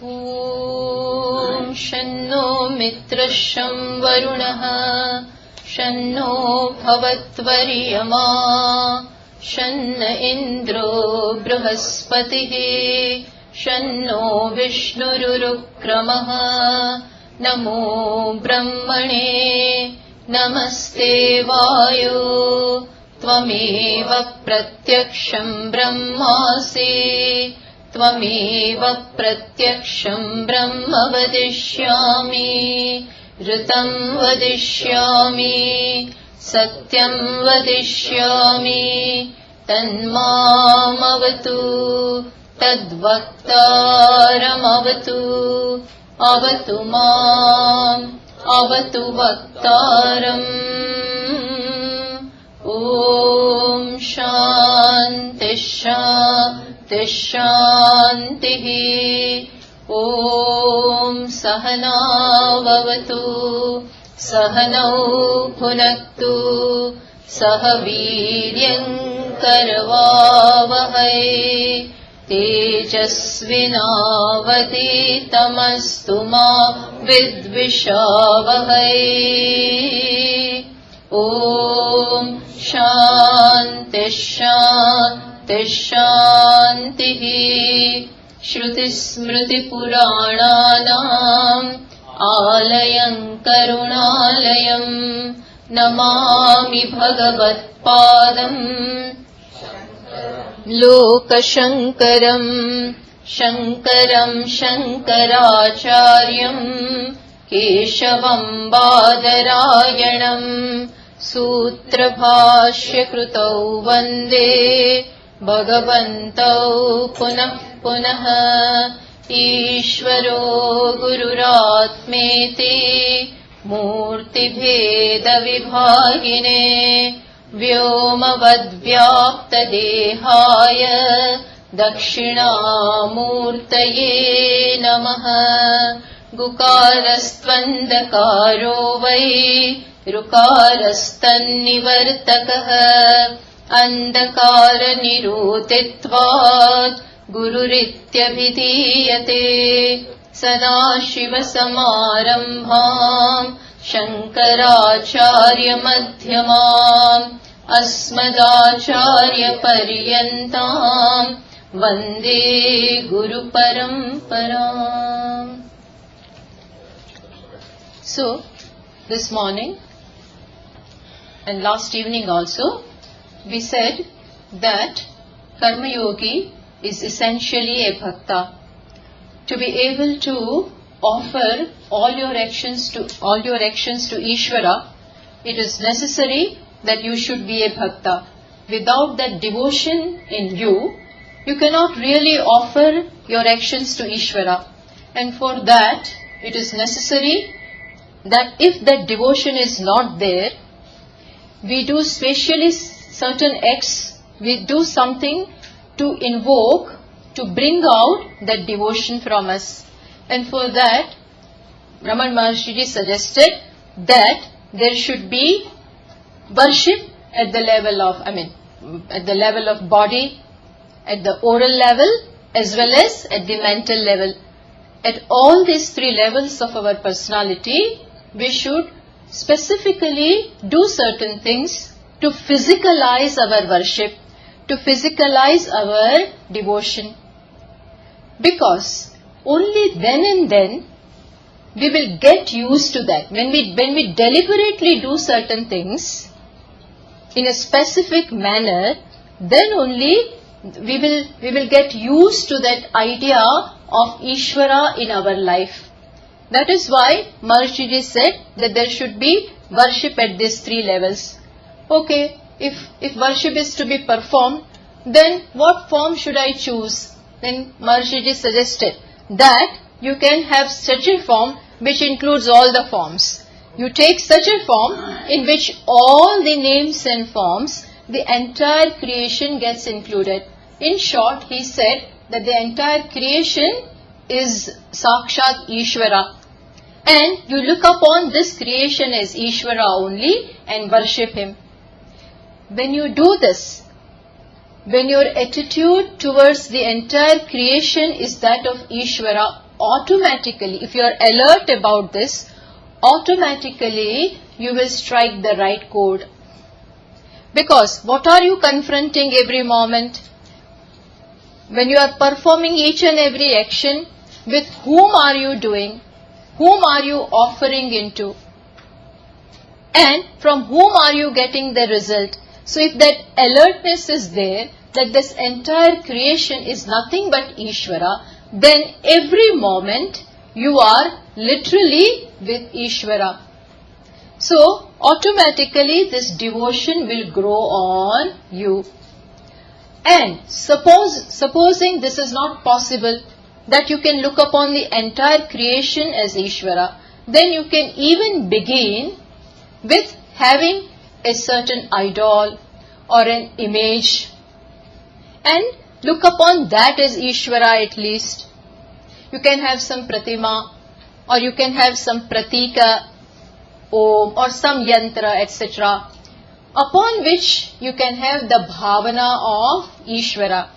Om Shanno Mitrasham Varunaha Shanno Bhavatvariyama Shanna Indro Brihaspatihi Shanno Vishnururukramaha Namo Brahmane Namaste Vayo Tvameva Pratyaksham Brahmasi Tvameva Pratyaksham Brahma Vadishyami Ritam Vadishyami Satyam Vadishyami Tanmam Avatu Tadvaktaram Avatu Avatu Mam Avatu Vaktaram. Om Shanti Shanti Shanti. Om Sahana Vavatu Sahanau Bhunaktu Sahaviryam Karavavahai Tejasvinavaditamastu ma vidvishavahai. Om Shanti Shanti Shanti. Shruti Smriti Purananam Alayam Karunalayam Namami Bhagavat Padam Loka Shankaram Shankaram Shankaracharyam Keshavam Badarayanam Sutra Bhashya Krutau Vande Bhagavantau Punah Punah. Ishvaro Gururatmeti Murti Bheda Vibhagine Vyomavadvyapta Dehaya Dakshinamurtaye Namaha. Gukarastvandakaro Vai Rukarastanivartakaha Andakara Nirotitvat Gururithyabhidhiyate. Sadashiva Samarambham Shankaracharya Madhyamam Asmadacharya Paryantam Vande Guru Paramparam. So, this morning and last evening also, we said that Karma Yogi is essentially a bhakta. To be able to offer all your actions to Ishvara, it is necessary that you should be a bhakta. Without that devotion in you, you cannot really offer your actions to Ishvara. And for that, it is necessary that if that devotion is not there, we do specially certain acts, we do something to invoke, to bring out that devotion from us. And for that, Raman Maharshi suggested that there should be worship at the level of, at the level of body, at the oral level, as well as at the mental level. At all these three levels of our personality, we should specifically do certain things to physicalize our worship, to physicalize our devotion. Because only then and then we will get used to that. When we deliberately do certain things in a specific manner, then only we will get used to that idea of Ishvara in our life. That is why Maharshi said that there should be worship at these three levels. Okay, if worship is to be performed, then what form should I choose? Then Maharshi suggested that you can have such a form which includes all the forms. You take such a form in which all the names and forms, the entire creation gets included. In short, he said that the entire creation is Sakshat Ishvara. And you look upon this creation as Ishvara only and worship him. When you do this, when your attitude towards the entire creation is that of Ishvara, automatically, if you are alert about this, automatically you will strike the right chord. Because what are you confronting every moment? When you are performing each and every action, with whom are you doing? Whom are you offering into? And from whom are you getting the result? So if that alertness is there, that this entire creation is nothing but Ishvara, then every moment you are literally with Ishvara. So automatically this devotion will grow on you. And supposing this is not possible, that you can look upon the entire creation as Ishvara, then you can even begin with having a certain idol or an image and look upon that as Ishvara at least. You can have some pratima or you can have some pratika, om or some yantra, etc. upon which you can have the bhavana of Ishvara.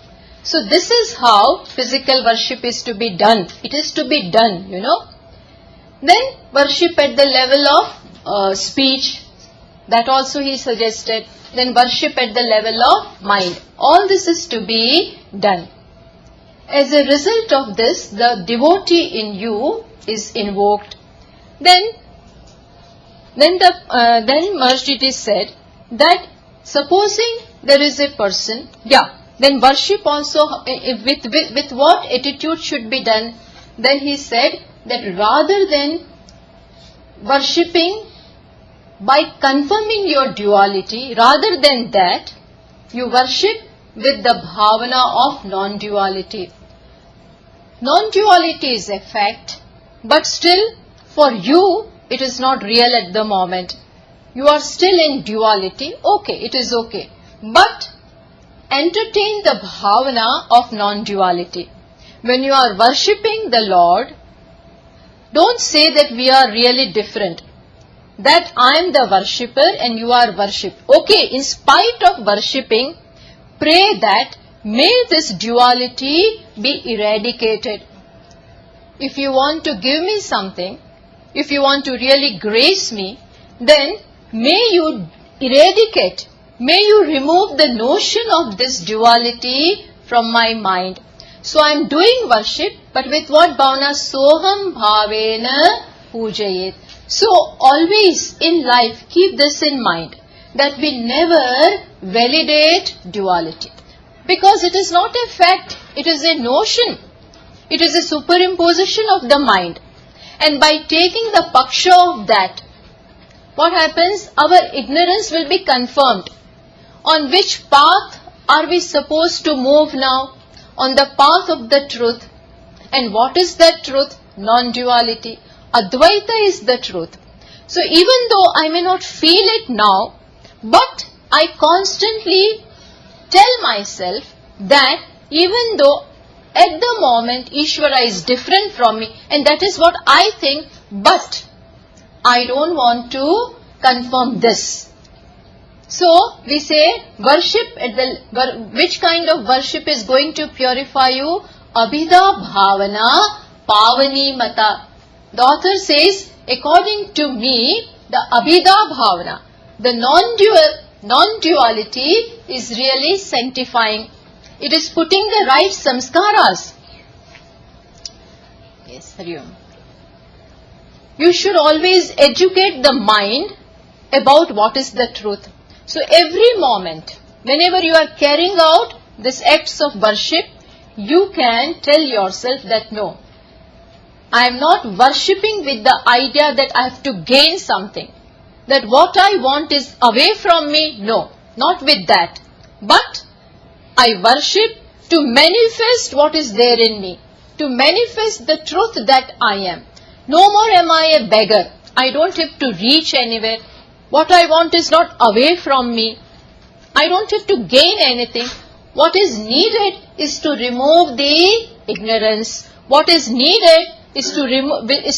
So this is how physical worship is to be done. It is to be done, Then worship at the level of speech. That also he suggested. Then worship at the level of mind. All this is to be done. As a result of this, the devotee in you is invoked. Then Maharshi said that supposing there is a person, then worship also with what attitude should be done? Then he said that rather than worshipping by confirming your duality, rather than that, you worship with the bhavana of non-duality. Non-duality is a fact, but still for you it is not real at the moment. You are still in duality, okay, it is okay. But entertain the bhavana of non-duality. When you are worshipping the Lord, don't say that we are really different. That I am the worshipper and you are worshipped. Okay, in spite of worshipping, pray that may this duality be eradicated. If you want to give me something, if you want to really grace me, then may you eradicate, may you remove the notion of this duality from my mind. So I am doing worship, but with what bhavana? Soham bhavena pujayet. So always in life keep this in mind, that we never validate duality. Because it is not a fact, it is a notion. It is a superimposition of the mind. And by taking the paksha of that, what happens? Our ignorance will be confirmed. On which path are we supposed to move now? On the path of the truth. And what is that truth? Non-duality. Advaita is the truth. So even though I may not feel it now, but I constantly tell myself that even though at the moment Ishvara is different from me, and that is what I think, but I don't want to confirm this. So we say worship which kind of worship is going to purify you? Abhida bhavana pavani mata. The author says, according to me, the abhida bhavana, the non-duality is really sanctifying. It is putting the right samskaras. Yes, Hariom. You should always educate the mind about what is the truth. So every moment, whenever you are carrying out these acts of worship, you can tell yourself that no, I am not worshipping with the idea that I have to gain something. That what I want is away from me. No, not with that. But I worship to manifest what is there in me. To manifest the truth that I am. No more am I a beggar. I don't have to reach anywhere. What I want is not away from me. I don't have to gain anything. What is needed is to remove the ignorance. What is needed is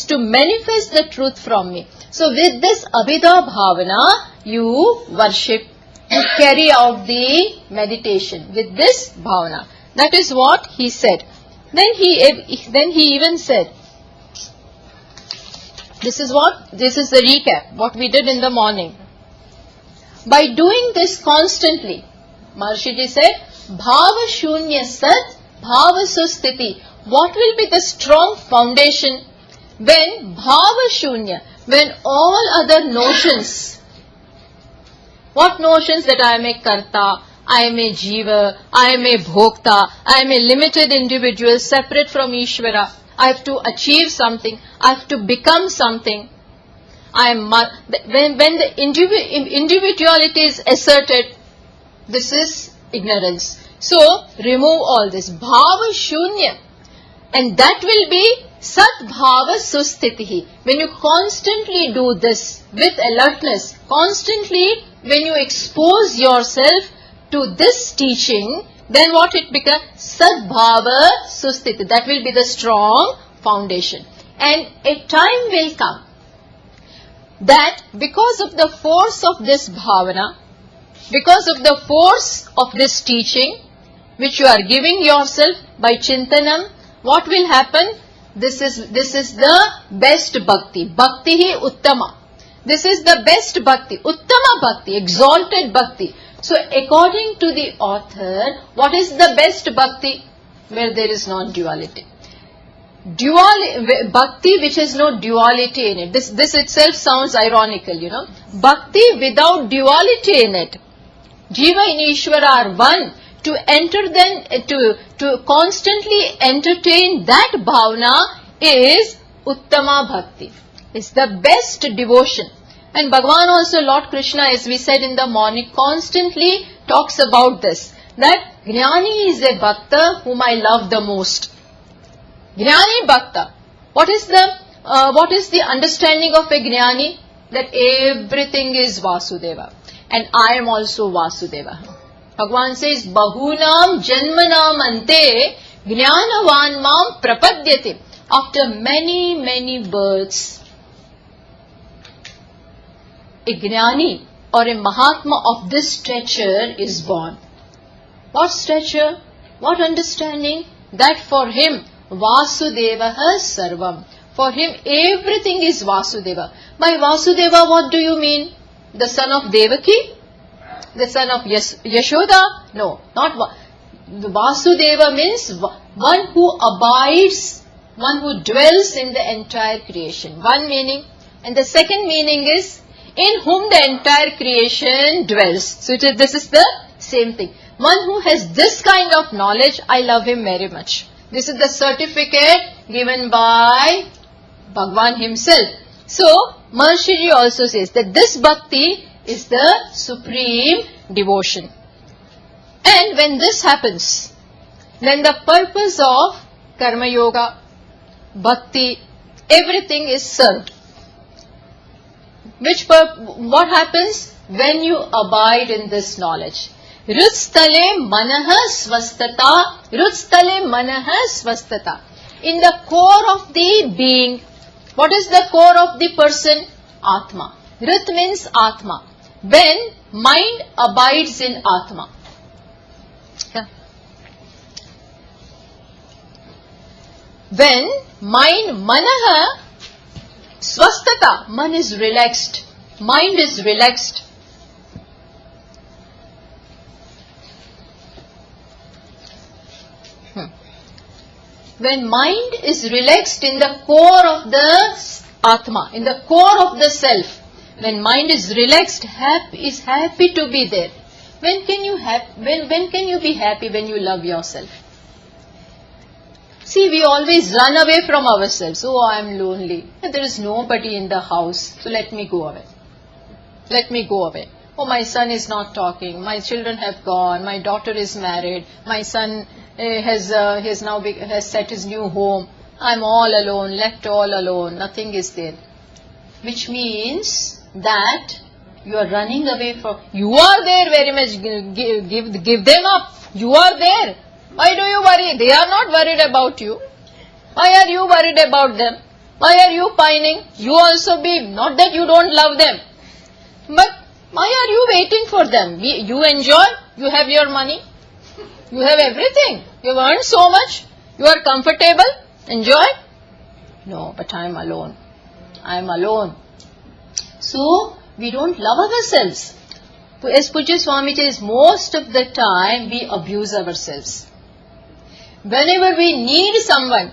to manifest the truth from me. So with this abhida bhavana, you worship. you carry out the meditation with this bhavana. That is what he said. Then he even said, this is the recap, what we did in the morning. By doing this constantly, Maharshi ji said, bhava shunya sat, bhava sustiti. What will be the strong foundation when bhava shunya, when all other notions, what notions that I am a karta, I am a jiva, I am a bhokta, I am a limited individual separate from Ishvara, I have to achieve something, I have to become something. When the individuality is asserted, this is ignorance. So, remove all this. Bhava shunya. And that will be sat bhava sustitihi. When you constantly do this with alertness, constantly when you expose yourself to this teaching, then what it becomes? Sat bhava sustiti. That will be the strong foundation. And a time will come that because of the force of this bhavana, because of the force of this teaching, which you are giving yourself by chintanam, what will happen? This is the best bhakti. Bhakti hi uttama. This is the best bhakti. Uttama bhakti, exalted bhakti. So according to the author, what is the best bhakti? Where there is non-duality. Bhakti which has no duality in it. This itself sounds ironical, Bhakti without duality in it. Jiva and Ishvara are one. To enter then, to constantly entertain that bhavana is Uttama Bhakti. It's the best devotion. And Bhagavan also, Lord Krishna, as we said in the morning, constantly talks about this. That Jnani is a Bhakta whom I love the most. Jnani Bhakta. What is the understanding of a Jnani? That everything is Vasudeva. And I am also Vasudeva. Bhagavan says, Bahunam Janmanam Ante Jnanavan Mam Prapadyate. After many, many births, a Jnani or a Mahatma of this stature is born. What stature? What understanding? That for him, Vasudevaha Sarvam. For him, everything is Vasudeva. By Vasudeva, what do you mean? The son of Devaki? The son of Yashoda? No, not Vasudeva means one who abides, one who dwells in the entire creation. One meaning. And the second meaning is in whom the entire creation dwells. So this is the same thing. One who has this kind of knowledge, I love him very much. This is the certificate given by Bhagavan himself. So, Maharshi ji also says that this bhakti is the supreme devotion. And when this happens, then the purpose of karma yoga, bhakti, everything is served. What happens when you abide in this knowledge? Rutstale manaha swastata, rutstale manaha swastata. In the core of the being, what is the core of the person? Atma. Rut means Atma. When mind abides in Atma. Yeah. When mind, manaha, swastata, man is relaxed. Mind is relaxed. When mind is relaxed in the core of the Atma, in the core of the self, when mind is relaxed, is happy to be there. When can you be happy? When you love yourself. See, we always run away from ourselves. Oh, I am lonely. There is nobody in the house, so let me go away. Let me go away. Oh, my son is not talking. My children have gone. My daughter is married. My son has set his new home. I'm all alone, left all alone. Nothing is there. Which means that you are running away from. You are there very much. Give them up. You are there. Why do you worry? They are not worried about you. Why are you worried about them? Why are you pining? You also be, not that you don't love them, but Why are you waiting for them? You enjoy, you have your money, you have everything, you have earned so much, you are comfortable, enjoy. No, but I am alone. I am alone. So, we don't love ourselves. As Pujya Swami says, most of the time we abuse ourselves. Whenever we need someone,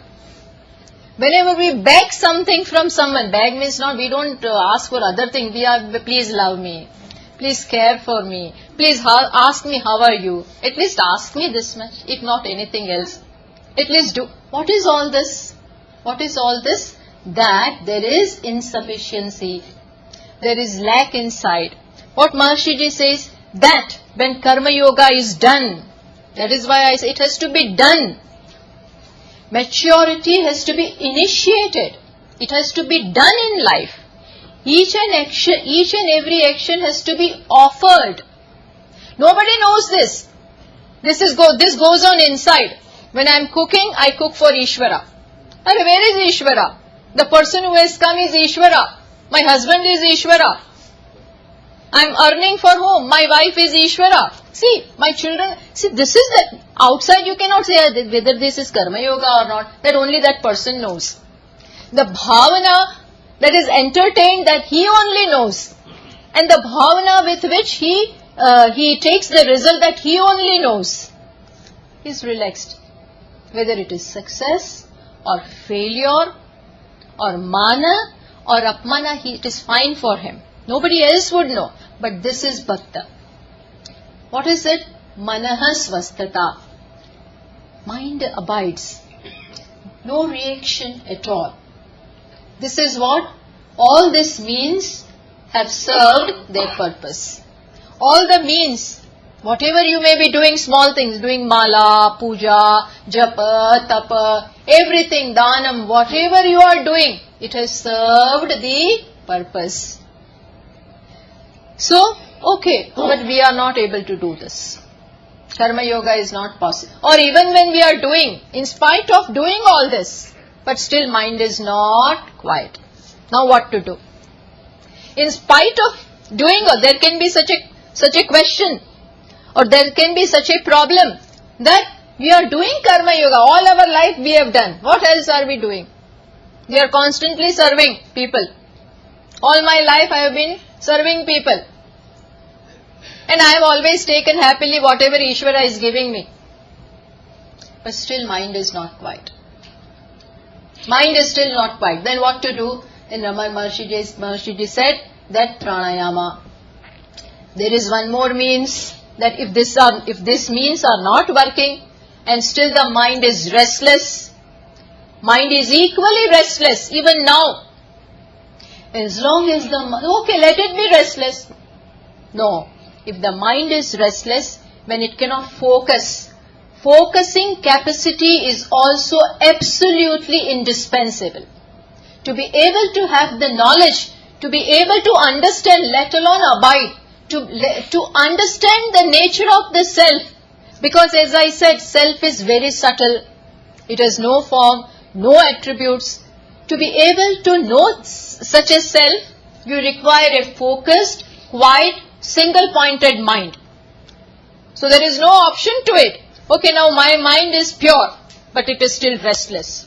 whenever we beg something from someone, beg means not, we don't ask for other things, please love me, please care for me, please ask me how are you, at least ask me this much, if not anything else, at least do. What is all this? What is all this? That there is insufficiency, there is lack inside. What Maharshi says, that when Karma Yoga is done, that is why I say it has to be done. Maturity has to be initiated. It has to be done in life. Each and every action has to be offered. Nobody knows this. This goes on inside. When I am cooking, I cook for Ishvara. And where is Ishvara? The person who has come is Ishvara. My husband is Ishvara. I am earning for whom? My wife is Ishvara. See, my children, see, this is the outside you cannot say whether this is Karma Yoga or not, that only that person knows. The bhavana that is entertained, that he only knows. And the bhavana with which he takes the result, that he only knows. He is relaxed. Whether it is success or failure or mana or apmana, it is fine for him. Nobody else would know. But this is bhakta. What is it? Manaha svasthata. Mind abides. No reaction at all. This is what all this means have served their purpose. All the means, whatever you may be doing, small things, doing mala, puja, japa, tapa, everything, dhanam, whatever you are doing, it has served the purpose. So, okay, but we are not able to do this. Karma Yoga is not possible. Or even when we are doing, in spite of doing all this, but still mind is not quiet. Now what to do? In spite of doing, or there can be such a question, or there can be such a problem, that we are doing Karma Yoga, all our life we have done. What else are we doing? We are constantly serving people. All my life I have been serving people. And I have always taken happily whatever Ishvara is giving me. But still mind is not quiet. Mind is still not quiet. Then what to do? Then Raman Maharshi said that pranayama. There is one more means, that if this means are not working and still the mind is restless, mind is equally restless even now. As long as okay, let it be restless. No. If the mind is restless, when it cannot focus, focusing capacity is also absolutely indispensable. To be able to have the knowledge, to be able to understand, let alone abide, to understand the nature of the self. Because as I said, self is very subtle. It has no form, no attributes. To be able to know such a self, you require a focused, quiet, single-pointed mind. So there is no option to it. Okay, now my mind is pure, but it is still restless.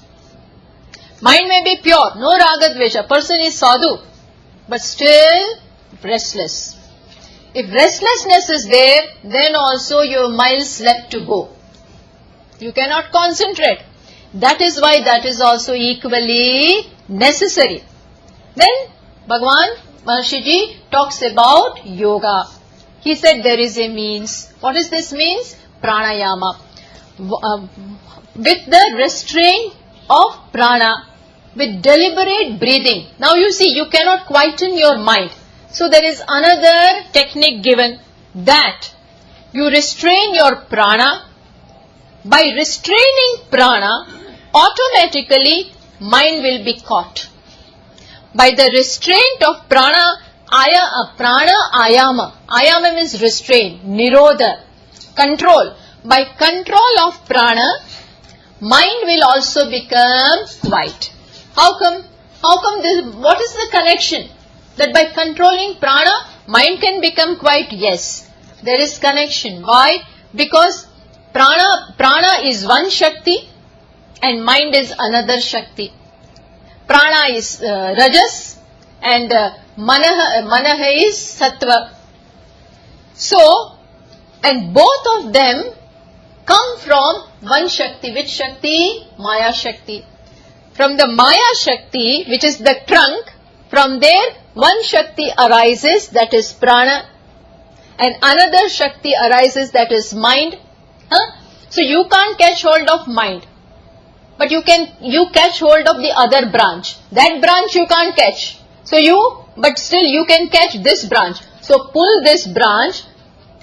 Mind may be pure, no ragadvesha, person is sadhu, but still restless. If restlessness is there, then also you have miles left to go. You cannot concentrate. That is why that is also equally necessary. Then Bhagavan Maharshi Ji talks about yoga. He said there is a means. What is this means? Pranayama. With the restraint of prana, with deliberate breathing. Now you see, you cannot quieten your mind. So there is another technique given, that you restrain your prana. By restraining prana, automatically mind will be caught. By the restraint of prana ayama. Ayama means restraint, nirodha, control. By control of prana, mind will also become quiet. How come this? What is the connection? That by controlling prana, mind can become quiet? Yes. There is connection. Why? Because prana is one Shakti and mind is another Shakti. Prana is Rajas and Manaha is Sattva. So, and both of them come from one Shakti. Which Shakti? Maya Shakti. From the Maya Shakti, which is the trunk, from there one Shakti arises, that is prana, and another Shakti arises, that is mind. So you can't catch hold of mind, but you catch hold of the other branch. That branch you can't catch. But still you can catch this branch. So pull this branch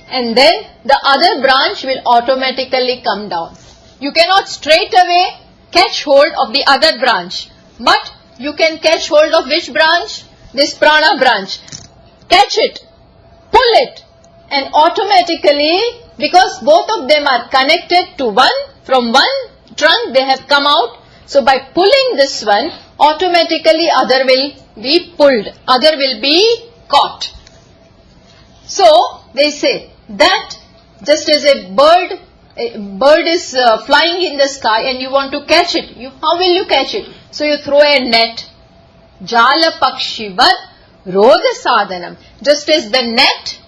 and then the other branch will automatically come down. You cannot straight away catch hold of the other branch, but you can catch hold of which branch? This prana branch. Catch it, pull it, and automatically, because both of them are connected to from one trunk, they have come out. So by pulling this one, automatically other will be pulled, other will be caught. So they say that just as a bird is flying in the sky and you want to catch it, how will you catch it? So you throw a net. Jala pakshivat roga sadhanam. Just as the net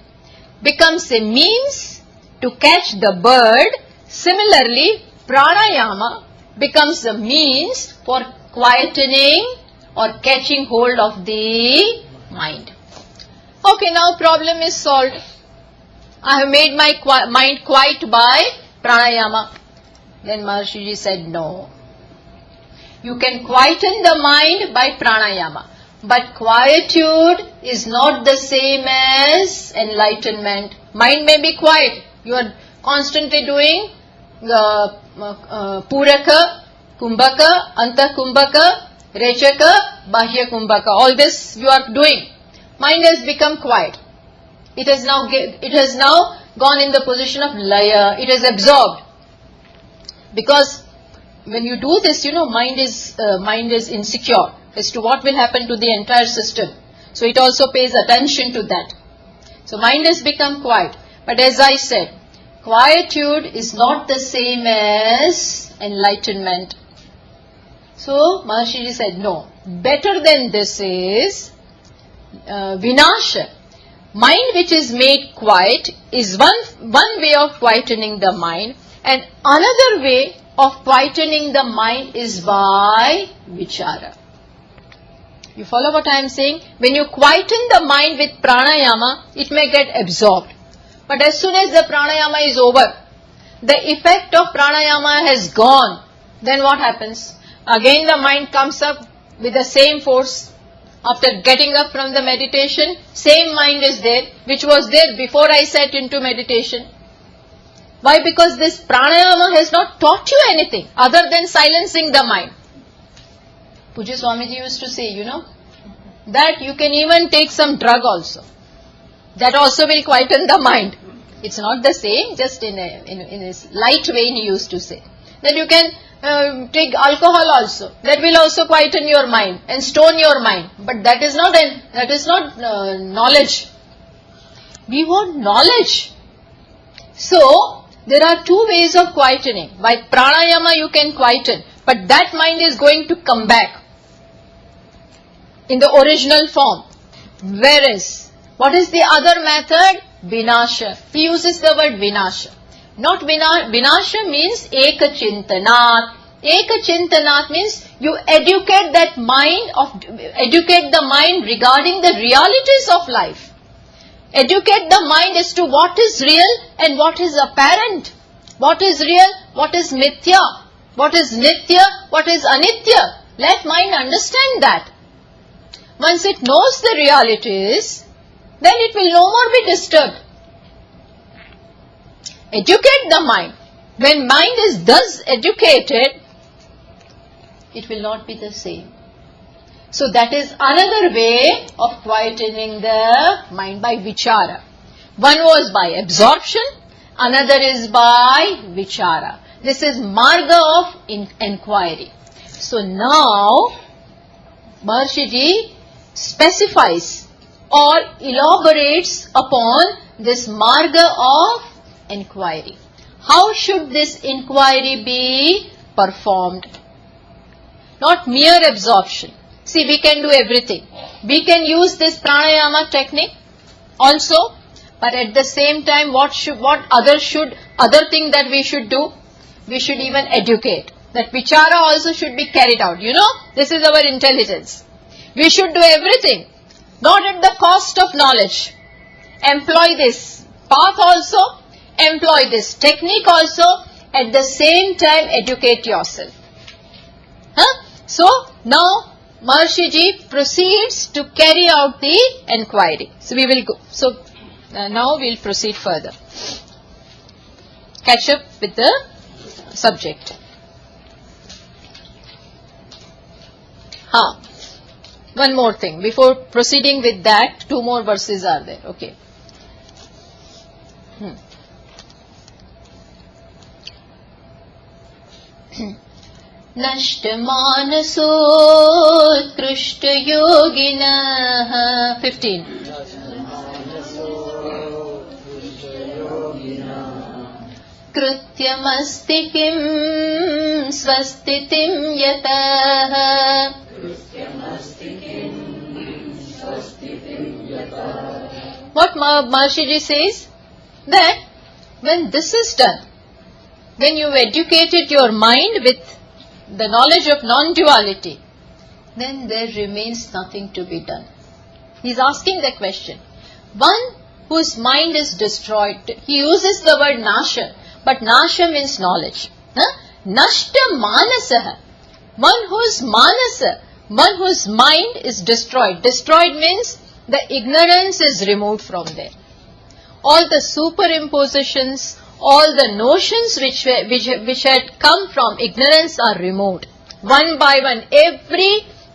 becomes a means to catch the bird, similarly pranayama becomes a means for quietening or catching hold of the mind. Okay, now problem is solved. I have made my mind quiet by pranayama. Then Maharshi ji said, no. You can quieten the mind by pranayama. But quietude is not the same as enlightenment. Mind may be quiet. You are constantly doing Puraka, Kumbhaka, Anta Kumbhaka, Rechaka, Bahya Kumbhaka. All this you are doing. Mind has become quiet. It has now gone in the position of laya. It is absorbed. Because when you do this, mind is insecure as to what will happen to the entire system. So it also pays attention to that. So mind has become quiet. But as I said, quietude is not the same as enlightenment. So Maharshi ji said, no. Better than this is vinasha. Mind which is made quiet is one way of quietening the mind, and another way of quietening the mind is by vichara. You follow what I am saying? When you quieten the mind with pranayama, it may get absorbed. But as soon as the pranayama is over, the effect of pranayama has gone, then what happens? Again the mind comes up with the same force. After getting up from the meditation, same mind is there, which was there before I sat into meditation. Why? Because this pranayama has not taught you anything other than silencing the mind. Pujya Swamiji used to say, that you can even take some drug also. That also will quieten the mind. It's not the same, just in a light way he used to say. That you can take alcohol also. That will also quieten your mind and stone your mind. But that is not knowledge. We want knowledge. So there are two ways of quietening. By pranayama you can quieten, but that mind is going to come back in the original form. Whereas, what is the other method? Vinasha. He uses the word vinasha. Not vinasha means ekachintanat. Ekachintanat means you educate the mind regarding the realities of life. Educate the mind as to what is real and what is apparent. What is real, what is mithya, what is nitya, what is anitya. Let mind understand that. Once it knows the realities, then it will no more be disturbed. Educate the mind. When mind is thus educated, it will not be the same. So that is another way of quietening the mind, by vichara. One was by absorption, another is by vichara. This is marga of inquiry. So now Maharshi ji specifies or elaborates upon this marga of inquiry. How should this inquiry be performed? Not mere absorption. See, we can do everything. We can use this pranayama technique also, but at the same time, what other thing that we should do? We should even educate. That vichara also should be carried out. This is our intelligence. We should do everything, not at the cost of knowledge. Employ this path also, employ this technique also, at the same time educate yourself. So, now Maharshi ji proceeds to carry out the inquiry. So, we will go. So, now we will proceed further. Catch up with the subject. One more thing. Before proceeding with that, 2 more verses are there. Okay. Nashtamanasotkrushta yoginah. 15. Krutyamasti kim svastitim yatah. What Maharshi ji says? That when this is done, when you educated your mind with the knowledge of non-duality, then there remains nothing to be done. He is asking the question. One whose mind is destroyed, he uses the word nasha, but nasha means knowledge. Nashta manasaha. One whose manasa, one whose mind is destroyed. Destroyed means the ignorance is removed from there. All the superimpositions, all the notions which had come from ignorance are removed. One by one,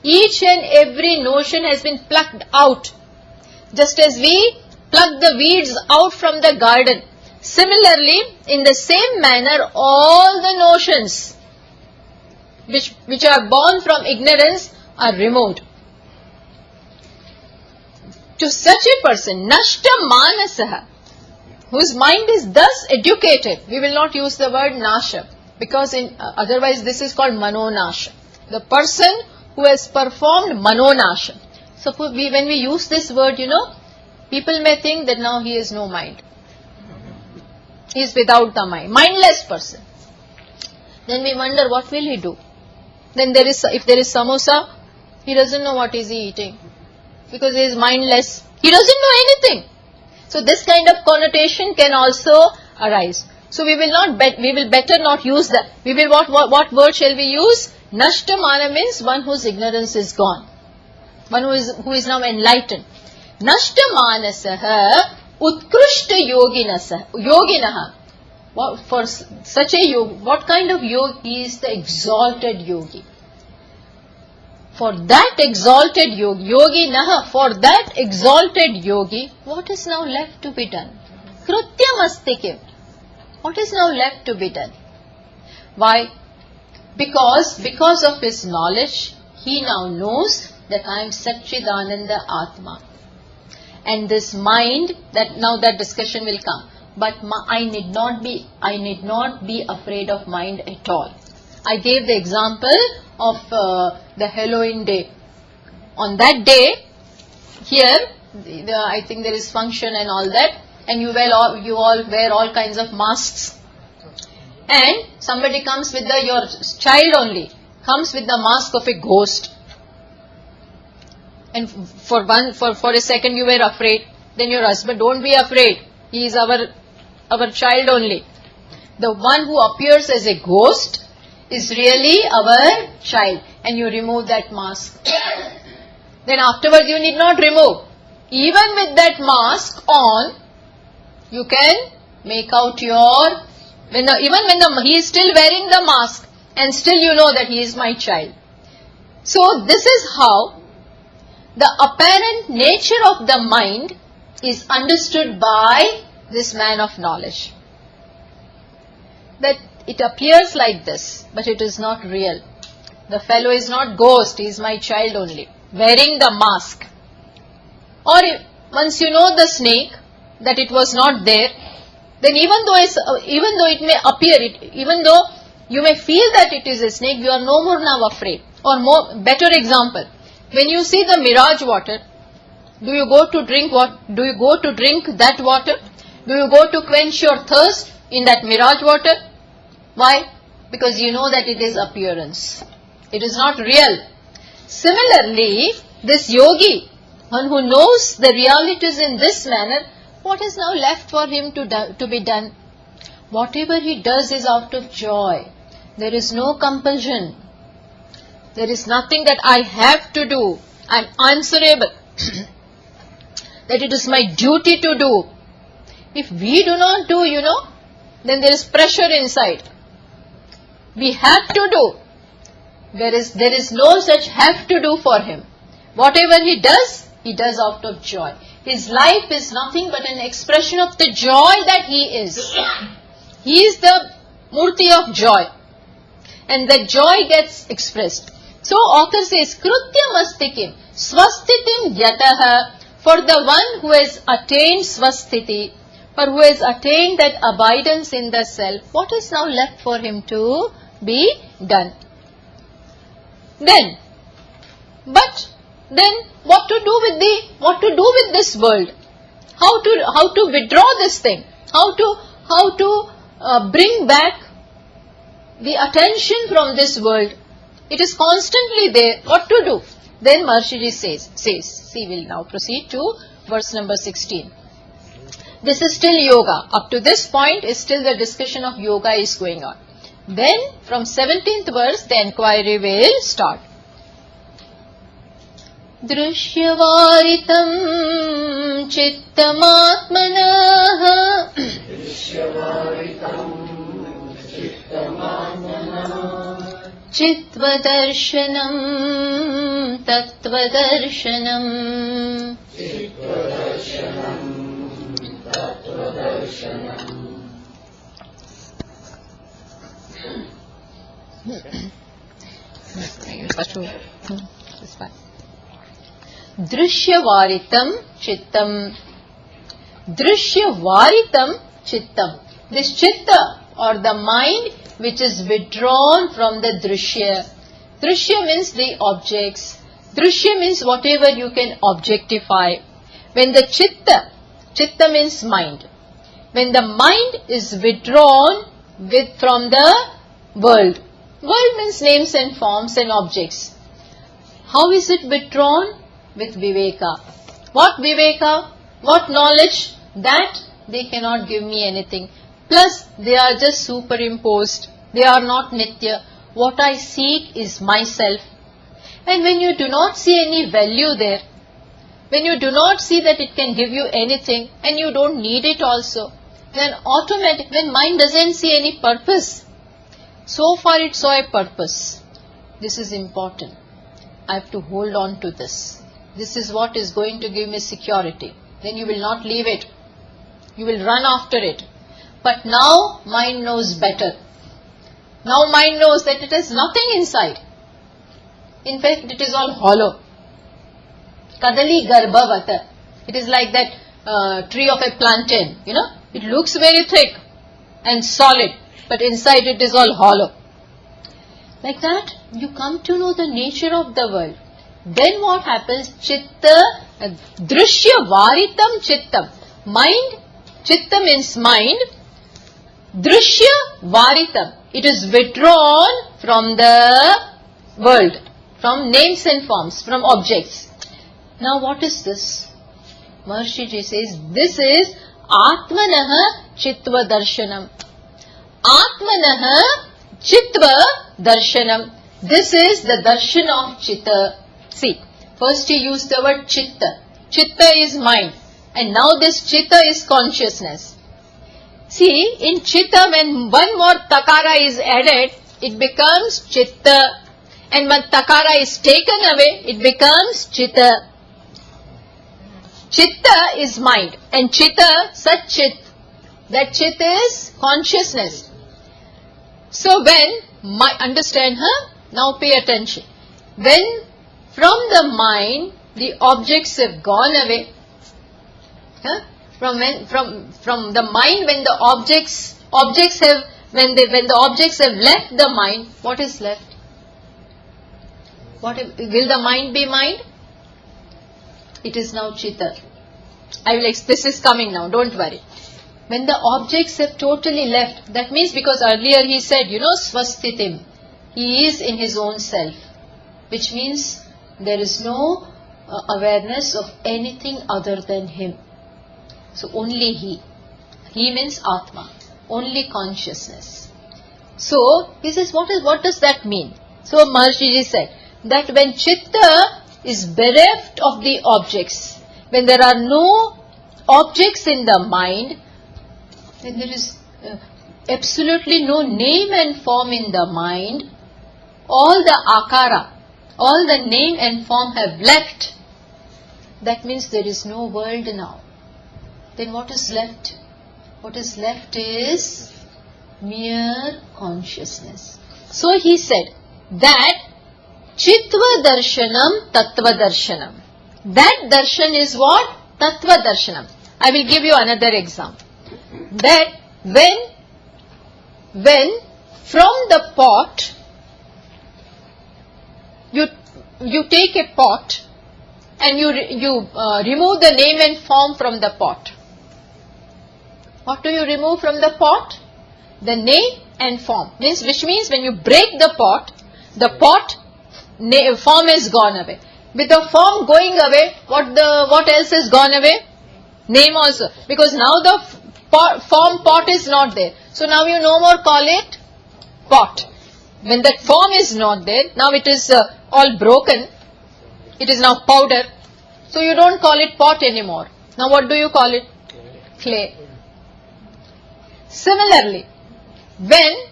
each and every notion has been plucked out. Just as we pluck the weeds out from the garden. Similarly, in the same manner, all the notions which are born from ignorance are removed. To such a person, nashta manasaha, whose mind is thus educated, we will not use the word nasha, because otherwise this is called manonasha. The person who has performed manonasha. Suppose when we use this word, people may think that now he has no mind. He is without the mind, mindless person. Then we wonder, what will he do? Then if there is samosa, he doesn't know what is he eating, because he is mindless. He doesn't know anything. So this kind of connotation can also arise. So we will better not use that. We will what word shall we use? Nashtamana means one whose ignorance is gone, one who is now enlightened. Nashtamanasaha utkrushta yoginaha. For such a yogi, what kind of yogi? He is the exalted yogi. For that exalted yogi naha, for that exalted yogi, what is now left to be done? Krutyamastikim. What is now left to be done? Why? Because of his knowledge, he now knows that I am Satchidananda Atma. And this mind, now that discussion will come. But I need not be afraid of mind at all. I gave the example of the Halloween day. On that day, here, I think there is function and all that, and you all wear all kinds of masks. And somebody comes with your child only, comes with the mask of a ghost. And for a second you were afraid. Then your husband, don't be afraid. He is our child only. The one who appears as a ghost is really our child, and you remove that mask. Then afterwards you need not remove. Even with that mask on, you can make out he is still wearing the mask, and still you know that he is my child. So this is how the apparent nature of the mind is understood by this man of knowledge. That it appears like this, but it is not real. The fellow is not ghost, he is my child only, wearing the mask. Or once you know the snake, that it was not there, then even though it may appear, even though you may feel that it is a snake, you are no more now afraid. Or better example, when you see the mirage water, do you go to drink that water? Do you go to quench your thirst in that mirage water? Why? Because you know that it is appearance. It is not real. Similarly, this yogi, one who knows the realities in this manner, what is now left for him to be done? Whatever he does is out of joy. There is no compulsion. There is nothing that I have to do. I am answerable. That it is my duty to do. If we do not do, then there is pressure inside. We have to do. There is no such have to do for him. Whatever he does out of joy. His life is nothing but an expression of the joy that he is. He is the murti of joy. And that joy gets expressed. So author says, Krutyam astikim swastitim yataha. For the one who has attained swastiti, or who has attained that abidance in the self, what is now left for him to be done? Then what to do with this world? How to withdraw this thing? How to bring back the attention from this world? It is constantly there. What to do? Then Maharshi says, see, we'll now proceed to verse number 16. This is still yoga. Up to this point is still the discussion of yoga is going on. Then from 17th verse the enquiry will start. Drishyavaritam chittamatmanah Chitvadarshanam Tattvadarsanam Drishyavaritam Chittam. Drishyavaritam Chittam. This chitta or the mind which is withdrawn from the drishya. Drishya means the objects. Drishya means whatever you can objectify. When the chitta means mind. When the mind is withdrawn from the world. World means names and forms and objects. How is it withdrawn? With viveka. What viveka? What knowledge? That they cannot give me anything. Plus, they are just superimposed. They are not nitya. What I seek is myself. And when you do not see any value there, when you do not see that it can give you anything, and you don't need it also, then when mind doesn't see any purpose, so far it saw a purpose. This is important. I have to hold on to this. This is what is going to give me security. Then you will not leave it. You will run after it. But now mind knows better. Now mind knows that it has nothing inside. In fact, it is all hollow. Kadali garbhavata. It is like that tree of a plantain. It looks very thick and solid, but inside it is all hollow. Like that, you come to know the nature of the world. Then what happens? Chitta, drishya varitam chittam. Mind, chitta means mind. Drishya varitam. It is withdrawn from the world, from names and forms, from objects. Now what is this? Maharshi ji says, this is Atmanaha Chitva Darshanam. Atmanaha Chitva Darshanam. This is the darshan of Chitta. See, first he used the word Chitta. Chitta is mind. And now this Chitta is consciousness. See, in Chitta, when one more takara is added, it becomes Chitta. And when takara is taken away, it becomes Chitta. Chitta is mind. And Chitta, Sat Chit. That Chit is consciousness. So when, understand, now pay attention. When from the mind, the objects have gone away. From the mind, when the objects have left the mind, what is left? Will the mind be mind? It is now chitta. This is coming now, don't worry. When the objects have totally left, that means, because earlier he said, swasthitim, he is in his own self, which means there is no awareness of anything other than him. So only he. He means Atma, only consciousness. So he says, what does that mean? So Maharshi said that when chitta is bereft of the objects, when there are no objects in the mind, when there is absolutely no name and form in the mind, all the akara, all the name and form have left. That means there is no world now. Then what is left? What is left is mere consciousness. So he said that Chitva darshanam, tattva darshanam. That darshan is what? Tattva darshanam. I will give you another example. That when from the pot, you take a pot and you remove the name and form from the pot. What do you remove from the pot? The name and form. Which means when you break the pot form is gone away. With the form going away, what else is gone away? Name also. Because now the form pot is not there. So now you no more call it pot. When that form is not there, now it is all broken. It is now powder. So you don't call it pot anymore. Now what do you call it? Clay. Similarly, when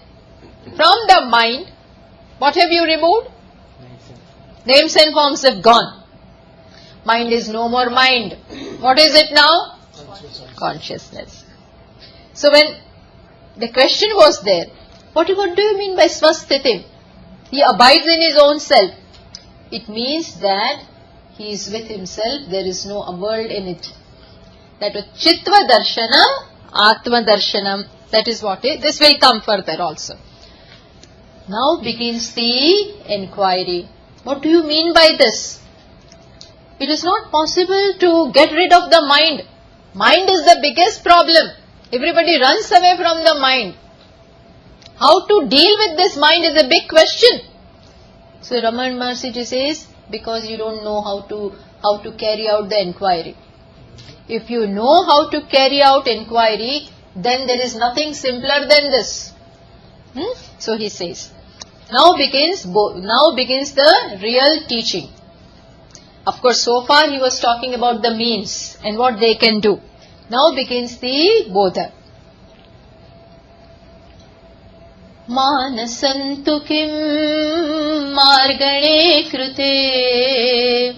from the mind, what have you removed? Names and forms have gone. Mind is no more mind. What is it now? Consciousness. So when the question was there, what do you mean by swasthitim? He abides in his own self. It means that he is with himself, there is no world in it. That was Chitva darshanam, Atma darshanam. That is what it is. This will come further also. Now begins the inquiry. What do you mean by this? It is not possible to get rid of the mind. Mind is the biggest problem. Everybody runs away from the mind. How to deal with this mind is a big question. So Raman Maharshi says, because you don't know how to carry out the inquiry. If you know how to carry out inquiry, then there is nothing simpler than this. So he says, now begins the real teaching. Of course, so far he was talking about the means and what they can do. Now begins the bodha. Manasantu kim margane krute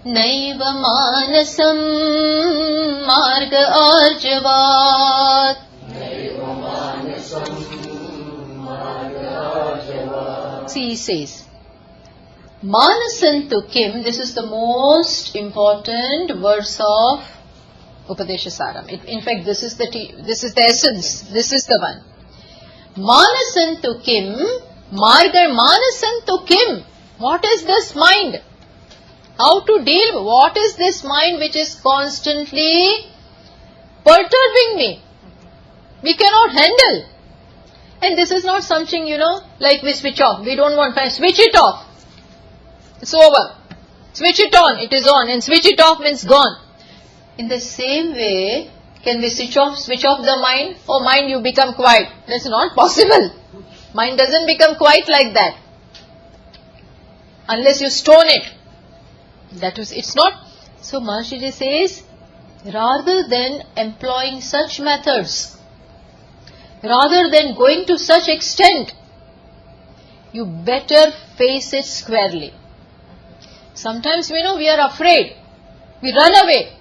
Naiva manasam marga arjavat. See, he says, Manasantu kim, this is the most important verse of Upadeshsara. In fact, this is the essence. This is the one. Manasantu kim, marga manasantu kim. What is this mind? How to deal? What is this mind which is constantly perturbing me? We cannot handle. And this is not something, like we switch off. We don't want to switch it off. It's over. Switch it on, it is on. And switch it off means gone. In the same way, can we switch off the mind? Oh mind, you become quiet. That's not possible. Mind doesn't become quiet like that. Unless you stone it. It's not. So Maharshi says, rather than employing such methods, rather than going to such extent, you better face it squarely. Sometimes we are afraid. We run away.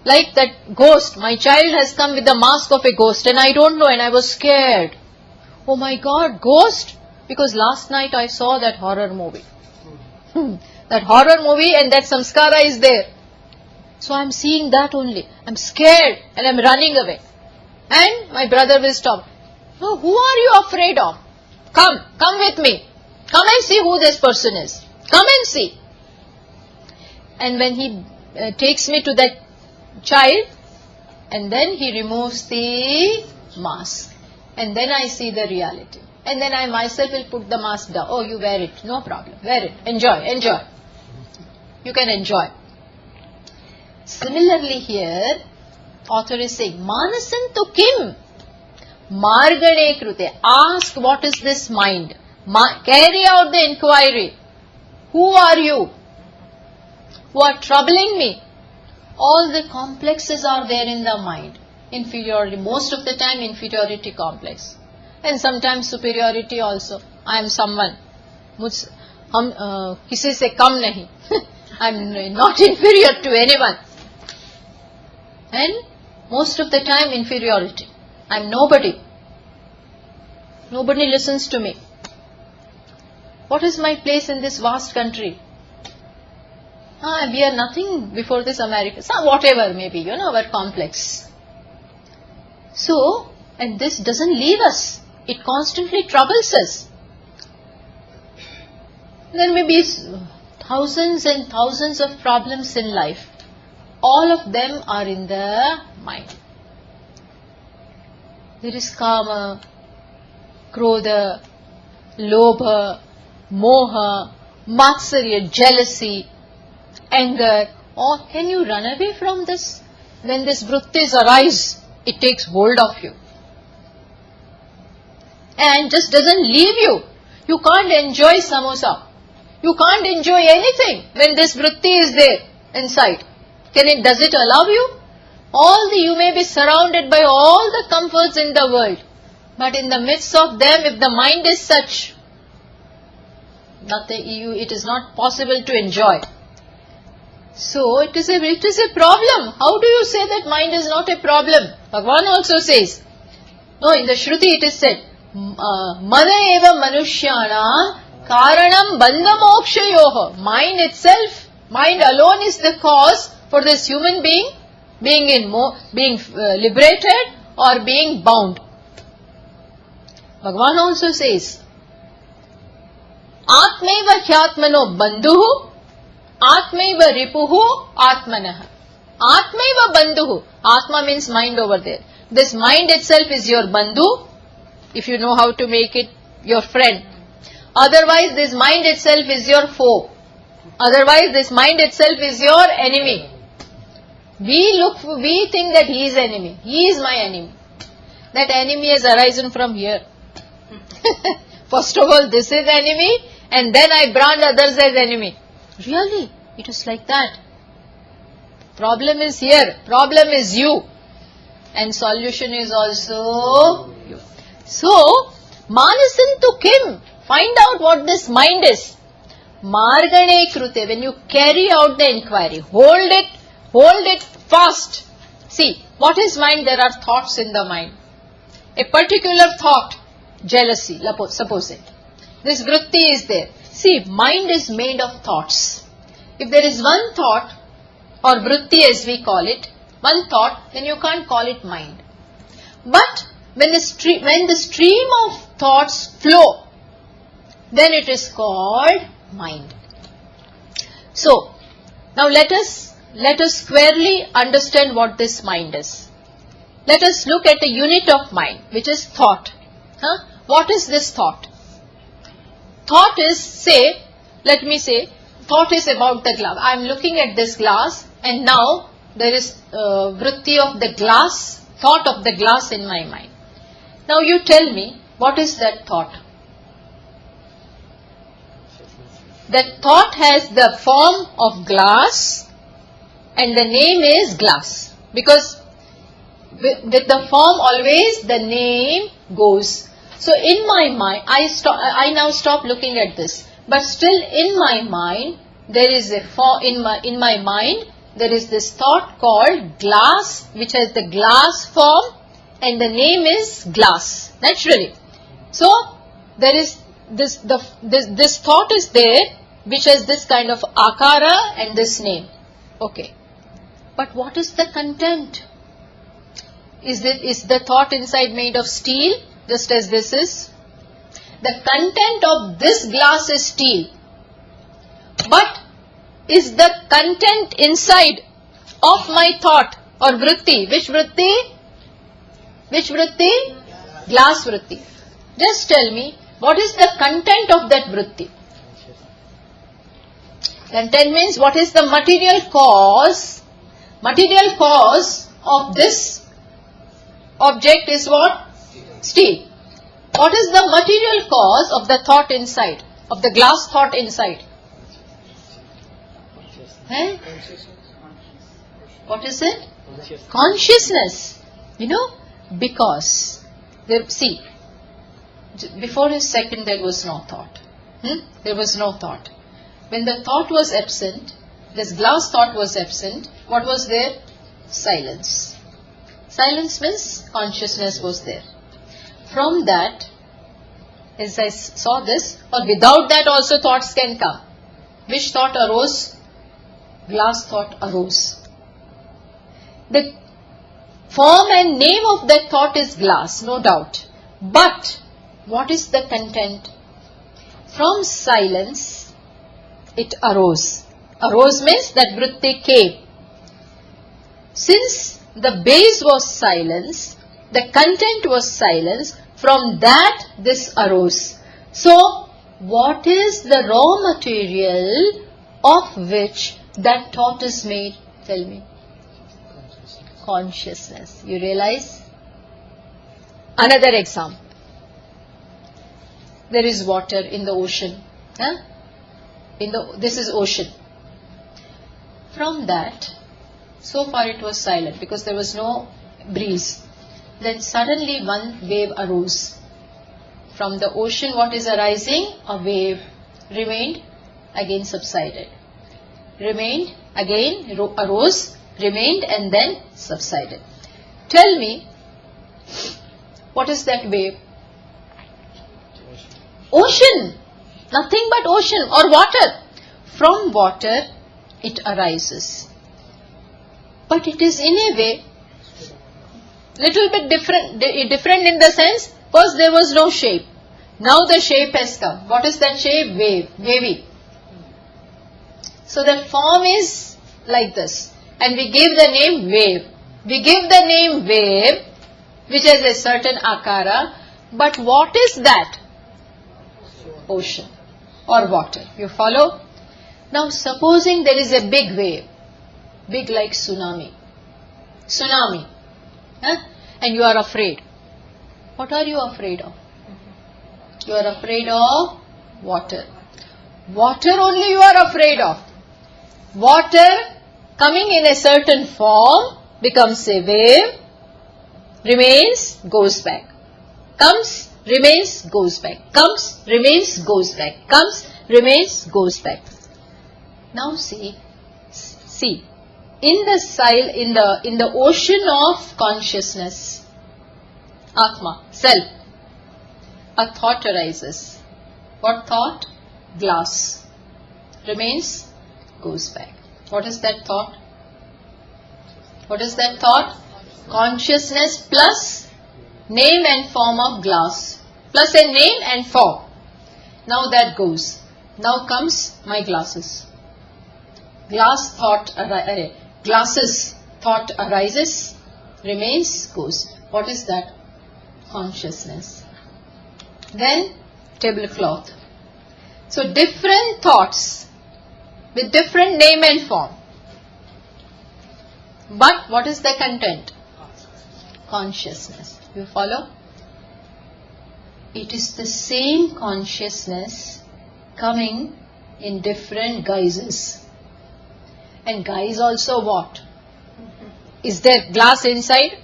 Like that ghost. My child has come with the mask of a ghost and I don't know and I was scared. oh my God, ghost, because last night I saw that horror movie. That horror movie and that samskara is there. So I'm seeing that only. I'm scared and I'm running away. And my brother will stop. No, who are you afraid of? Come with me. Come and see who this person is. Come and see. And when he takes me to that child, and then he removes the mask. And then I see the reality. And then I myself will put the mask down. Oh, you wear it. No problem. Wear it. Enjoy. You can enjoy. Similarly here, author is saying, Manasantu kim? Margane krute. Ask what is this mind. Carry out the inquiry. Who are you? Who are troubling me? All the complexes are there in the mind. Inferiority, most of the time inferiority complex. And sometimes superiority also. I am someone. किसी से कम नहीं. I am not inferior to anyone. And most of the time inferiority. I am nobody. Nobody listens to me. What is my place in this vast country? We are nothing before this America. So whatever maybe, our complex. So, and this doesn't leave us. It constantly troubles us. There may be thousands and thousands of problems in life. All of them are in the mind. There is kama, krodha, lobha, moha, matsarya, jealousy, anger. Or can you run away from this? When these vrittis arise, it takes hold of you. And just doesn't leave you. You can't enjoy samosa. You can't enjoy anything when this vritti is there inside. Does it allow you? You may be surrounded by all the comforts in the world. But in the midst of them, if the mind is such, it is not possible to enjoy. So it is a problem. How do you say that mind is not a problem? Bhagavan also says. No, in the Shruti it is said, Mana eva manushyana karanam bandha mokshayoha. Mind itself, mind alone is the cause for this human being being liberated or being bound. Bhagavan also says, Atmaiva hyatmano bandhuhu, Atmaiva ripuhu atmanaha. Atmaiva bandhuhu. Atma means mind over there. This mind itself is your bandhu, if you know how to make it your friend. Otherwise, this mind itself is your foe. Otherwise, this mind itself is your enemy. We think that he is enemy. He is my enemy. That enemy has arisen from here. First of all, this is enemy, and then I brand others as enemy. Really? It is like that. Problem is here. Problem is you. And solution is also you. So, Manasantu kim? Find out what this mind is. Margane krute. When you carry out the inquiry, hold it fast. See, what is mind? There are thoughts in the mind. A particular thought, jealousy, suppose it. This vritti is there. See, mind is made of thoughts. If there is one thought, or vritti as we call it, one thought, then you can't call it mind. But when the stream of thoughts flow, then it is called mind. So, now let us squarely understand what this mind is. Let us look at a unit of mind, which is thought. What is this thought? Thought is, let me say, thought is about the glass. I am looking at this glass, and now there is vritti of the glass, thought of the glass in my mind. Now you tell me, what is that thought? That thought has the form of glass, and the name is glass. Because with the form always the name goes. So in my mind, I now stop looking at this. But still in my mind, there is in my mind, there is this thought called glass, which has the glass form, and the name is glass, naturally. So there is this thought is there, which has this kind of akara and this name. Okay. But what is the content? Is the thought inside made of steel, just as this is? The content of this glass is steel. But is the content inside of my thought or vritti? Which vritti? Which vritti? Glass vritti. Just tell me, what is the content of that vritti? Content means what is the material cause? Material cause of this object is what? Steel. What is the material cause of the thought inside, of the glass thought inside? What is it? Consciousness. You know, because, see, before a second there was no thought. There was no thought. When the thought was absent, this glass thought was absent, what was there? Silence. Silence means consciousness was there. From that, as I saw this, or without that also thoughts can come. Which thought arose? Glass thought arose. The form and name of that thought is glass, no doubt. But what is the content? From silence, it arose. Arose means that vritti came. Since the base was silence, the content was silence, from that this arose. So, what is the raw material of which that thought is made? Tell me. Consciousness. You realize? Another example. There is water in the ocean. This is ocean. From that, so far it was silent because there was no breeze. Then suddenly one wave arose. From the ocean what is arising? A wave. Remained, again subsided. Remained, again arose, remained and then subsided. Tell me, what is that wave? Ocean. Nothing but ocean or water. From water it arises. But it is in a way little bit different in the sense, first there was no shape. Now the shape has come. What is that shape? Wave. Wavy. So the form is like this. And we give the name wave. We give the name wave, which has a certain akara. But what is that? Ocean or water. You follow? Now supposing there is a big wave. Big like tsunami. Tsunami. And you are afraid. What are you afraid of? You are afraid of water. Water only you are afraid of. Water coming in a certain form becomes a wave, remains, goes back. Comes, remains, goes back. Comes, remains, goes back. Comes, remains, goes back. Now see, in the ocean of consciousness, Atma, self, a thought arises. What thought? Glass. Remains, goes back. What is that thought? What is that thought? Consciousness plus name and form of glass. Plus a name and form. Now that goes. Now comes my glasses. Glasses thought arises, remains, goes. What is that? Consciousness. Then tablecloth. So different thoughts with different name and form. But what is the content? Consciousness. You follow? It is the same consciousness coming in different guises. And guise also what? Is there glass inside?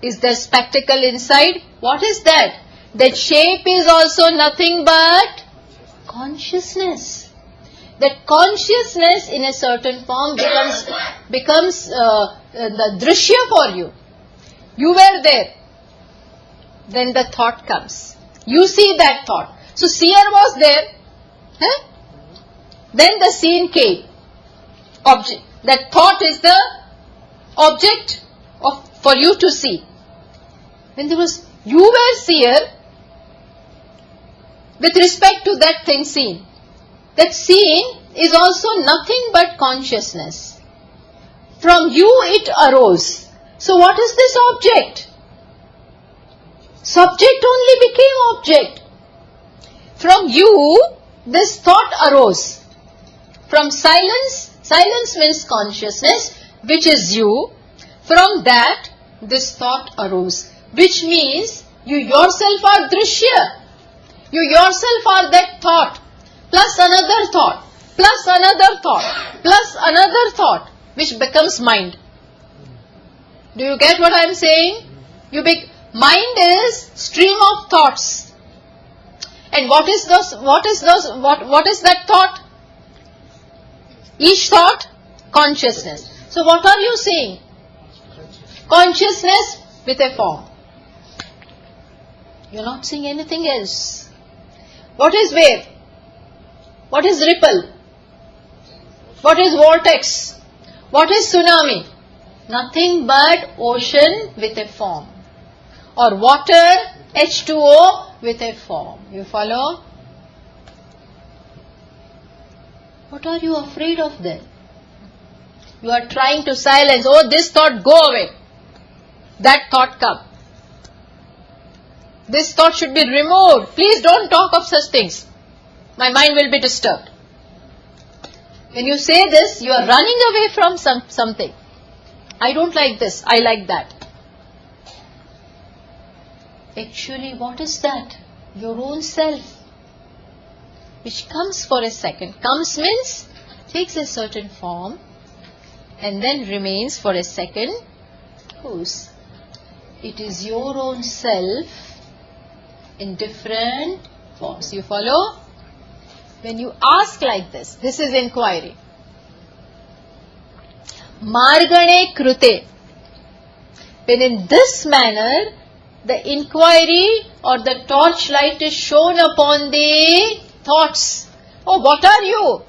Is there spectacle inside? What is that? That shape is also nothing but consciousness. That consciousness in a certain form becomes the drishya for you. You were there. Then the thought comes. You see that thought. So seer was there. Then the scene came. Object. That thought is the object for you to see. When you were seer with respect to that thing seen. That seen is also nothing but consciousness. From you it arose. So what is this object? Subject only became object. From you, this thought arose. From silence means consciousness, which is you. From that, this thought arose. Which means, you yourself are drishya. You yourself are that thought. Plus another thought. Plus another thought. Plus another thought. Which becomes mind. Do you get what I am saying? Mind is stream of thoughts. And what is that thought? Each thought, consciousness. So what are you seeing? Consciousness with a form. You are not seeing anything else. What is wave? What is ripple? What is vortex? What is tsunami? Nothing but ocean with a form. Or water, H2O with a form. You follow? What are you afraid of then? You are trying to silence. Oh, this thought, go away. That thought come. This thought should be removed. Please don't talk of such things. My mind will be disturbed. When you say this, you are running away from something. I don't like this. I like that. Actually, what is that? Your own self. Which comes for a second. Comes means takes a certain form and then remains for a second. Whose? It is your own self in different forms. You follow? When you ask like this is inquiry. Margane krute. When in this manner, the inquiry or the torchlight is shown upon the thoughts. Oh, what are you?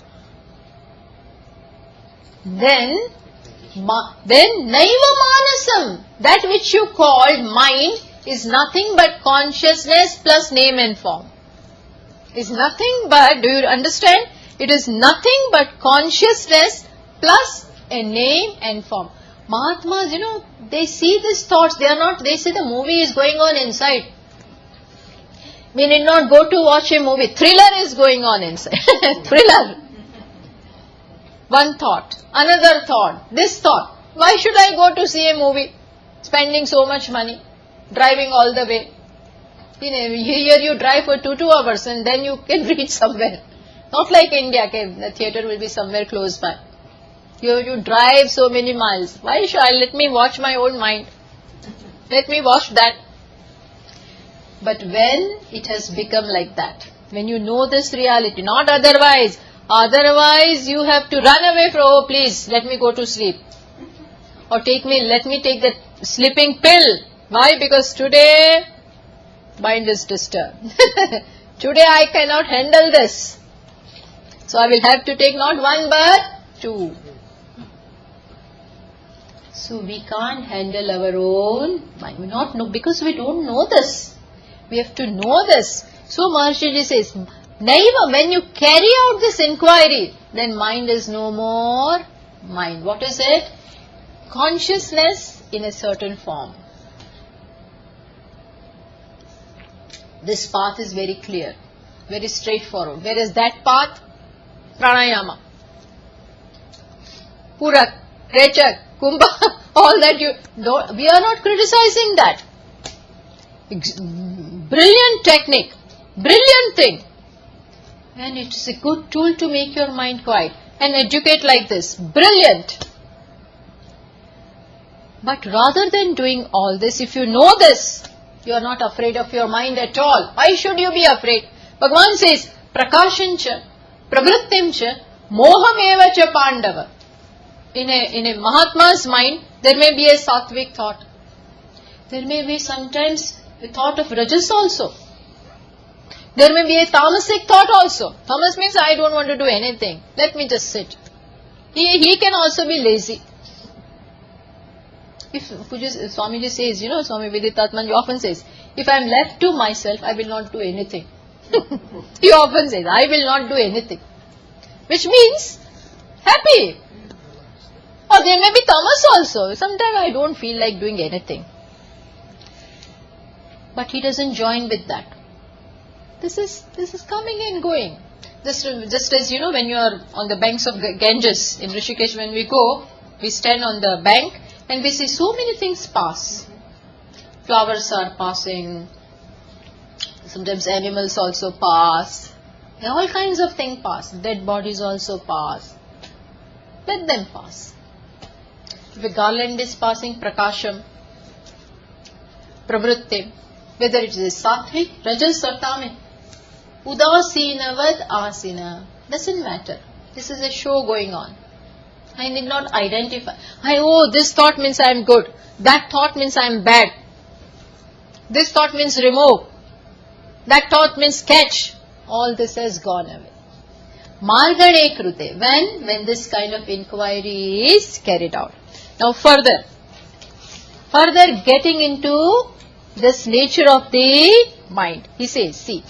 Then naiva manasam. That which you called mind is nothing but consciousness plus name and form. Is nothing but, do you understand? It is nothing but consciousness plus a name and form. Mahatmas, they see these thoughts, they see the movie is going on inside. We need not go to watch a movie. Thriller is going on inside. Thriller. One thought, another thought, this thought. Why should I go to see a movie? Spending so much money, driving all the way. Here you drive for 2 hours and then you can reach somewhere. Not like India, the theatre will be somewhere close by. You drive so many miles. Why should I? Let me watch my own mind. Let me watch that. But when it has become like that, when you know this reality, not otherwise. Otherwise you have to run away from, oh please, let me go to sleep. Or let me take that sleeping pill. Why? Because today mind is disturbed. Today I cannot handle this. So I will have to take not one but 2. So we can't handle our own mind. Because we don't know this. We have to know this. So Maharshi says, Naiva, when you carry out this inquiry, then mind is no more mind. What is it? Consciousness in a certain form. This path is very clear, very straightforward. Where is that path? Pranayama. Purak, Rechak, Kumbha, all that we are not criticizing that. Brilliant technique, brilliant thing. And it's a good tool to make your mind quiet and educate like this. Brilliant. But rather than doing all this, if you know this, you are not afraid of your mind at all. Why should you be afraid? Bhagavan says, Prakashancha, Pravrittimcha, Mohamevacha Pandava. In a Mahatma's mind, there may be a sattvic thought. There may be sometimes a thought of rajas also. There may be a tamasic thought also. Tamas means I don't want to do anything. Let me just sit. He can also be lazy. If Swamiji says, Swami Viditatmanji often says, if I am left to myself, I will not do anything. He often says, I will not do anything. Which means, happy. Or there may be tamas also. Sometimes I don't feel like doing anything. But he doesn't join with that. This is coming and going. Just as when you are on the banks of Ganges in Rishikesh, when we go, we stand on the bank and we see so many things pass. Flowers are passing. Sometimes animals also pass. All kinds of things pass. Dead bodies also pass. Let them pass. If a garland is passing, prakasham, pravrittim, whether it is sattvic, rajas or tamik, udasinavad asina, doesn't matter. This is a show going on. I need not identify. This thought means I am good. That thought means I am bad. This thought means remove. That thought means catch. All this has gone away. Margane krute, when this kind of inquiry is carried out. Now further getting into this nature of the mind. He says, see,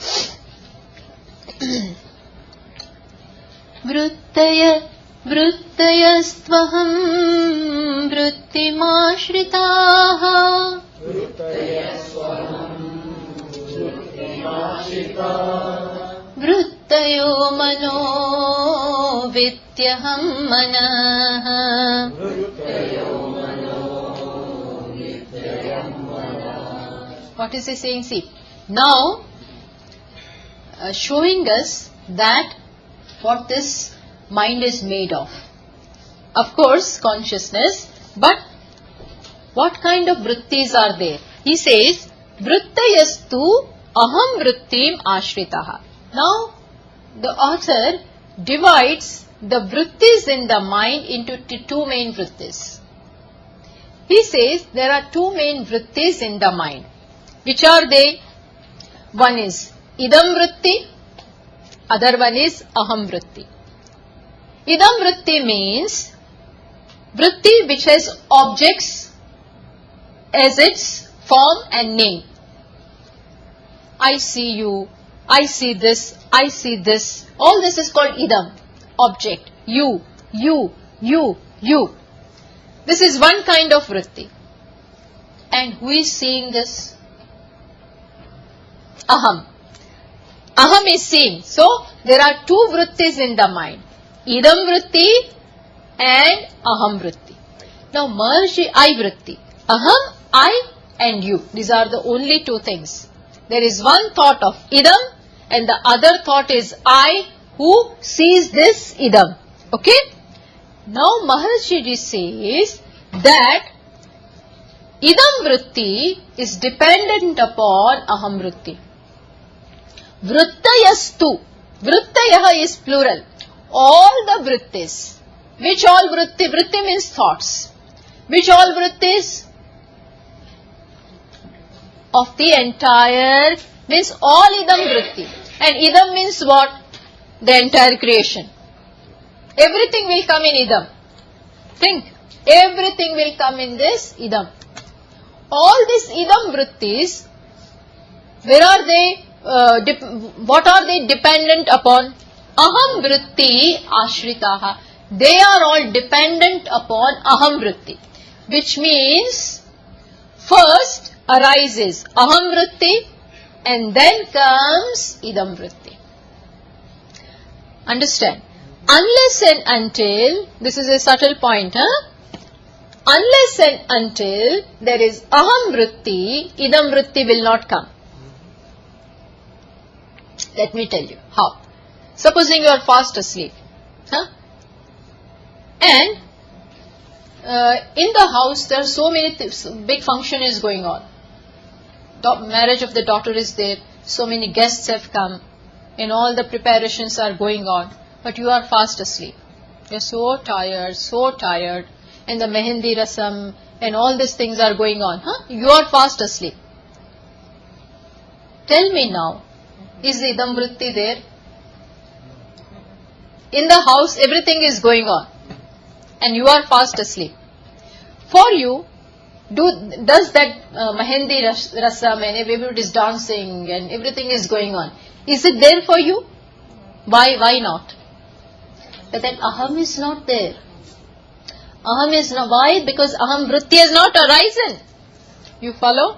Vrittayastvaham vrittimashritaha Vrittayo mano vityaham manaha. What is he saying? See, now showing us that what this mind is made of. Of course, consciousness, but what kind of vrittis are there? He says, Vrittayastu aham vrittim ashritaha. Now, the author divides the vrittis in the mind into two main vrittis. He says there are two main vrittis in the mind. Which are they? One is idam vritti, other one is aham vritti. Idam vritti means vritti which has objects as its form and name. I see you, I see this, I see this. All this is called idam, object. You. This is one kind of vritti. And who is seeing this? Aham. Aham is seeing. So, there are two vrittis in the mind. Idam vritti and aham vritti. Now, Maharshi, I vritti. Aham, I and you. These are the only two things. There is one thought of idam and the other thought is I who sees this idam. Okay? Now, Maharshi says that idam vritti is dependent upon aham vritti. Vrittayastu. Vrittayaha is plural. All the vrittis. Which all vritti? Vritti means thoughts. Which all vrittis? Of the entire, means all idam vritti. And idam means what? The entire creation. Everything will come in idam. Think. Everything will come in this idam. All these idam vrittis, where are they? What are they dependent upon? Aham vritti ashritaha. They are all dependent upon aham vritti. Which means, first arises aham vritti and then comes idam vritti. Understand? Unless and until, this is a subtle point, unless and until there is aham vritti, idam vritti will not come. Let me tell you how. Supposing you are fast asleep, and in the house there are so many big function is going on. Marriage of the daughter is there, so many guests have come, and all the preparations are going on, but you are fast asleep. You are so tired, and the mehendi rasam and all these things are going on. You are fast asleep. Tell me now, Is idam vritti there? In the house, everything is going on, and you are fast asleep. For you, does that Mehendi rasam and everybody is dancing and everything is going on? Is it there for you? Why not? But that aham is not there. Aham is not. Why? Because aham vritti has not arisen. You follow?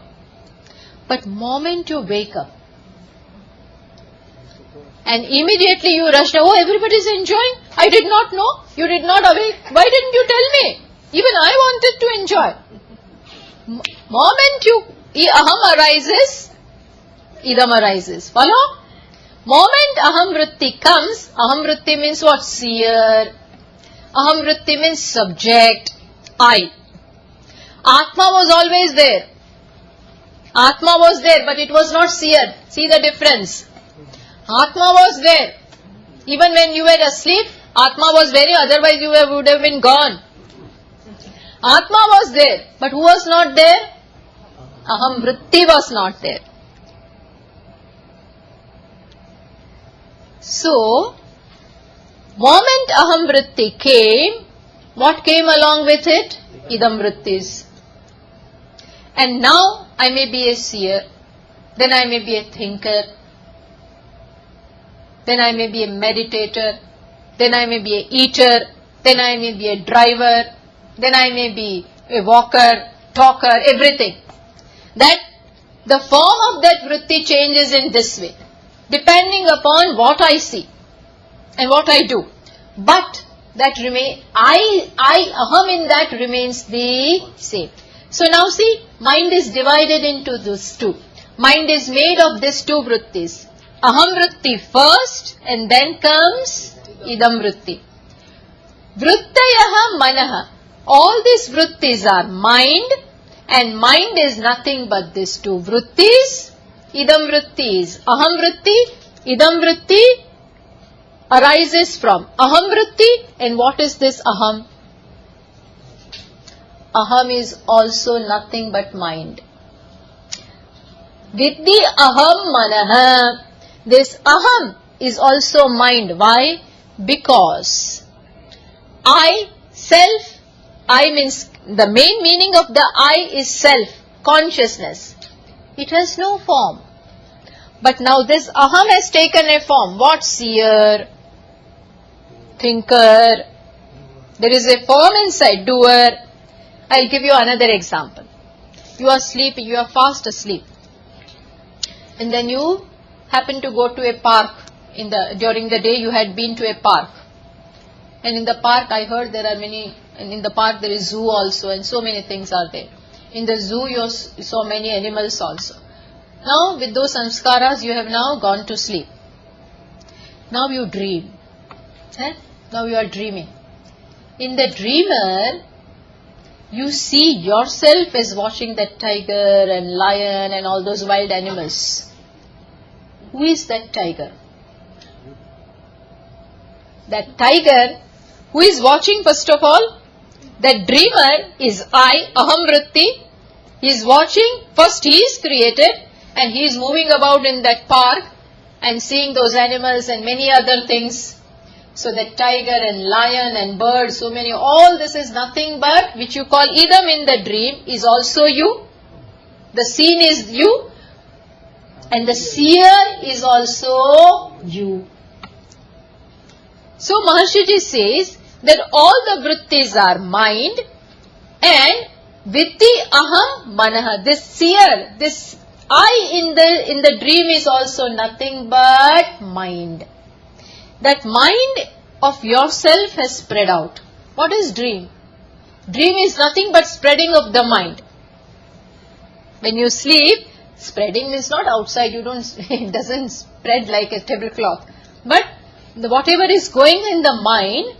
But moment you wake up, and immediately you rush down, oh, everybody is enjoying. I did not know. You did not awake. Why didn't you tell me? Even I wanted to enjoy. Moment aham arises, idam arises. Follow? Moment aham vritti comes, aham vritti means what? Seer. Aham vritti means subject, I. Atma was always there. Atma was there, but it was not seer. See the difference. Atma was there. Even when you were asleep, Atma was there, otherwise you would have been gone. Atma was there, but who was not there? Aham vritti was not there. So, moment aham vritti came, what came along with it? Idam vrittis. And now I may be a seer, then I may be a thinker, then I may be a meditator, then I may be a eater, then I may be a driver, then I may be a walker, talker, everything. That the form of that vritti changes in this way, depending upon what I see and what I do. But that aham in that remains the same. So now see, mind is divided into these two. Mind is made of these two vrittis. Aham vritti first, and then comes idam vritti. Vrittayaha manaha. All these vrittis are mind, and mind is nothing but these two vrittis. Idam vritti is aham vritti. Idam vritti arises from aham vritti. And what is this aham? Aham is also nothing but mind. Vidhi aham manaha. This aham is also mind. Why? Because I means the main meaning of the I is self, consciousness. It has no form. But now this aham has taken a form. What? Seer, thinker. There is a form inside, doer. I'll give you another example. You are sleeping, you are fast asleep. And then you happen to go to a park. During the day you had been to a park. And in the park I heard there are many, and in the park there is zoo also, and so many things are there. In the zoo you saw many animals also. Now with those samskaras you have now gone to sleep. Now you dream. Now you are dreaming. In the dreamer, you see yourself as watching that tiger and lion and all those wild animals. Who is that tiger? That tiger, who is watching first of all? That dreamer is I, aham vritti. He is watching. First he is created and he is moving about in that park and seeing those animals and many other things. So that tiger and lion and bird, so many, all this is nothing but, which you call idam in the dream, is also you. The scene is you. And the seer is also you. So Maharshi Ji says that all the vrittis are mind, and vidhi aham manaha. This seer, this I in the dream is also nothing but mind. That mind of yourself has spread out. What is dream? Dream is nothing but spreading of the mind. When you sleep, spreading means not outside. It doesn't spread like a tablecloth. But whatever is going in the mind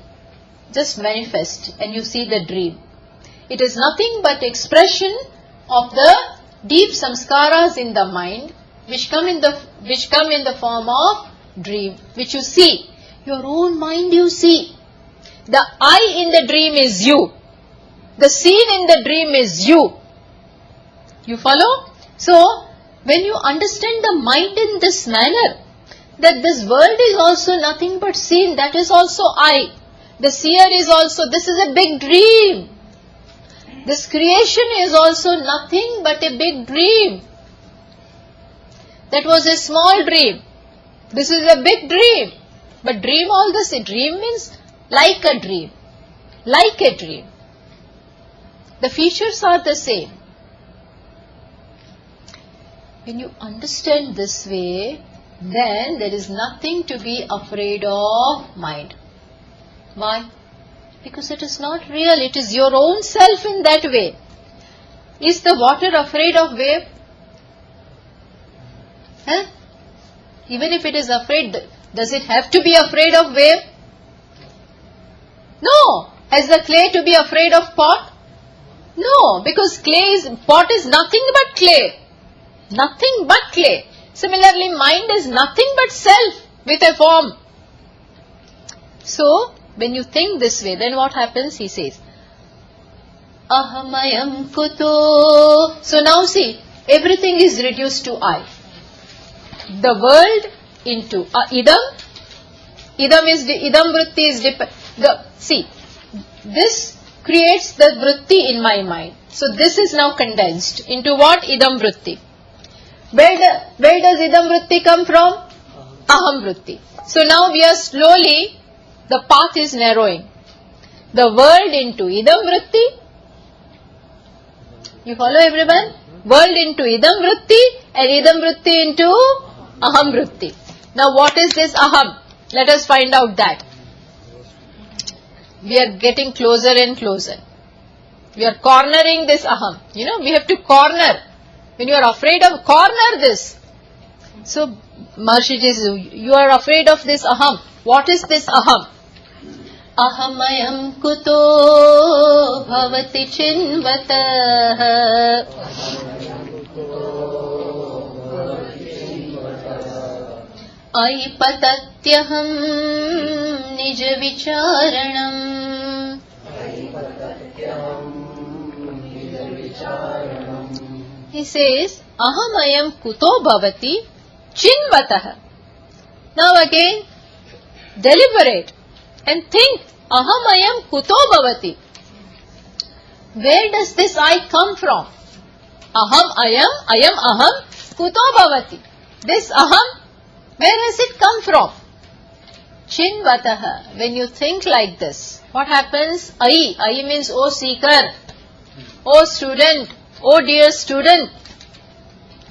just manifest, and you see the dream. It is nothing but expression of the deep samskaras in the mind, which come in the form of dream, which you see. Your own mind you see. The I in the dream is you. The scene in the dream is you. You follow? So, when you understand the mind in this manner, that this world is also nothing but seen, that is also I. The seer is also, this is a big dream. This creation is also nothing but a big dream. That was a small dream. This is a big dream. But dream all this, a dream means like a dream. Like a dream. The features are the same. When you understand this way, then there is nothing to be afraid of mind. Why? Because it is not real. It is your own self in that way. Is the water afraid of wave? Huh? Even if it is afraid, does it have to be afraid of wave? No. Has the clay to be afraid of pot? No, because pot is nothing but clay. Nothing but clay. Similarly, mind is nothing but self with a form. So, when you think this way, then what happens? He says, Ahamayam kuto. So now see, everything is reduced to I. The world into idam. Idam vritti is see, this creates the vritti in my mind. So this is now condensed into what? Idam vritti. Where does idam vritti come from? Aham vritti. So now we are slowly, the path is narrowing. The world into idam vritti. You follow everyone? World into idam vritti and idam vritti into aham vritti. Now what is this aham? Let us find out that. We are getting closer and closer. We are cornering this aham. You know, we have to corner. When you are afraid of, corner this. So, Maharshi says, you are afraid of this aham. What is this aham? Ahamayam kuto bhavati chinvata. Aipatatyaham nija vicharanam. He says, Ahamayam kuto bhavati chinvatah. Now again, deliberate and think, Ahamayam kuto bhavati. Where does this I come from? Aham ayam aham kuto bhavati. This aham, where has it come from? Chinvatah. When you think like this, what happens? Ai means O seeker, O student, O dear student.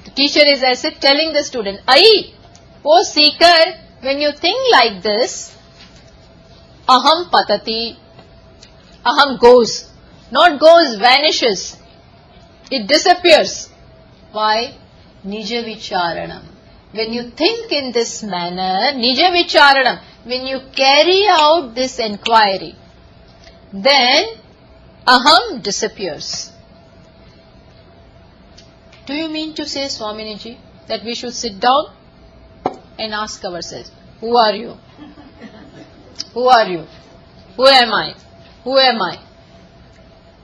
The teacher is, I said, telling the student, Ai, O seeker, when you think like this, aham patati, aham goes. Not goes, vanishes. It disappears. Why? Nija vicharanam. When you think in this manner, nija vicharanam, when you carry out this enquiry, then aham disappears. Do you mean to say, Swaminiji, that we should sit down and ask ourselves, who are you? Who are you? Who am I? Who am I?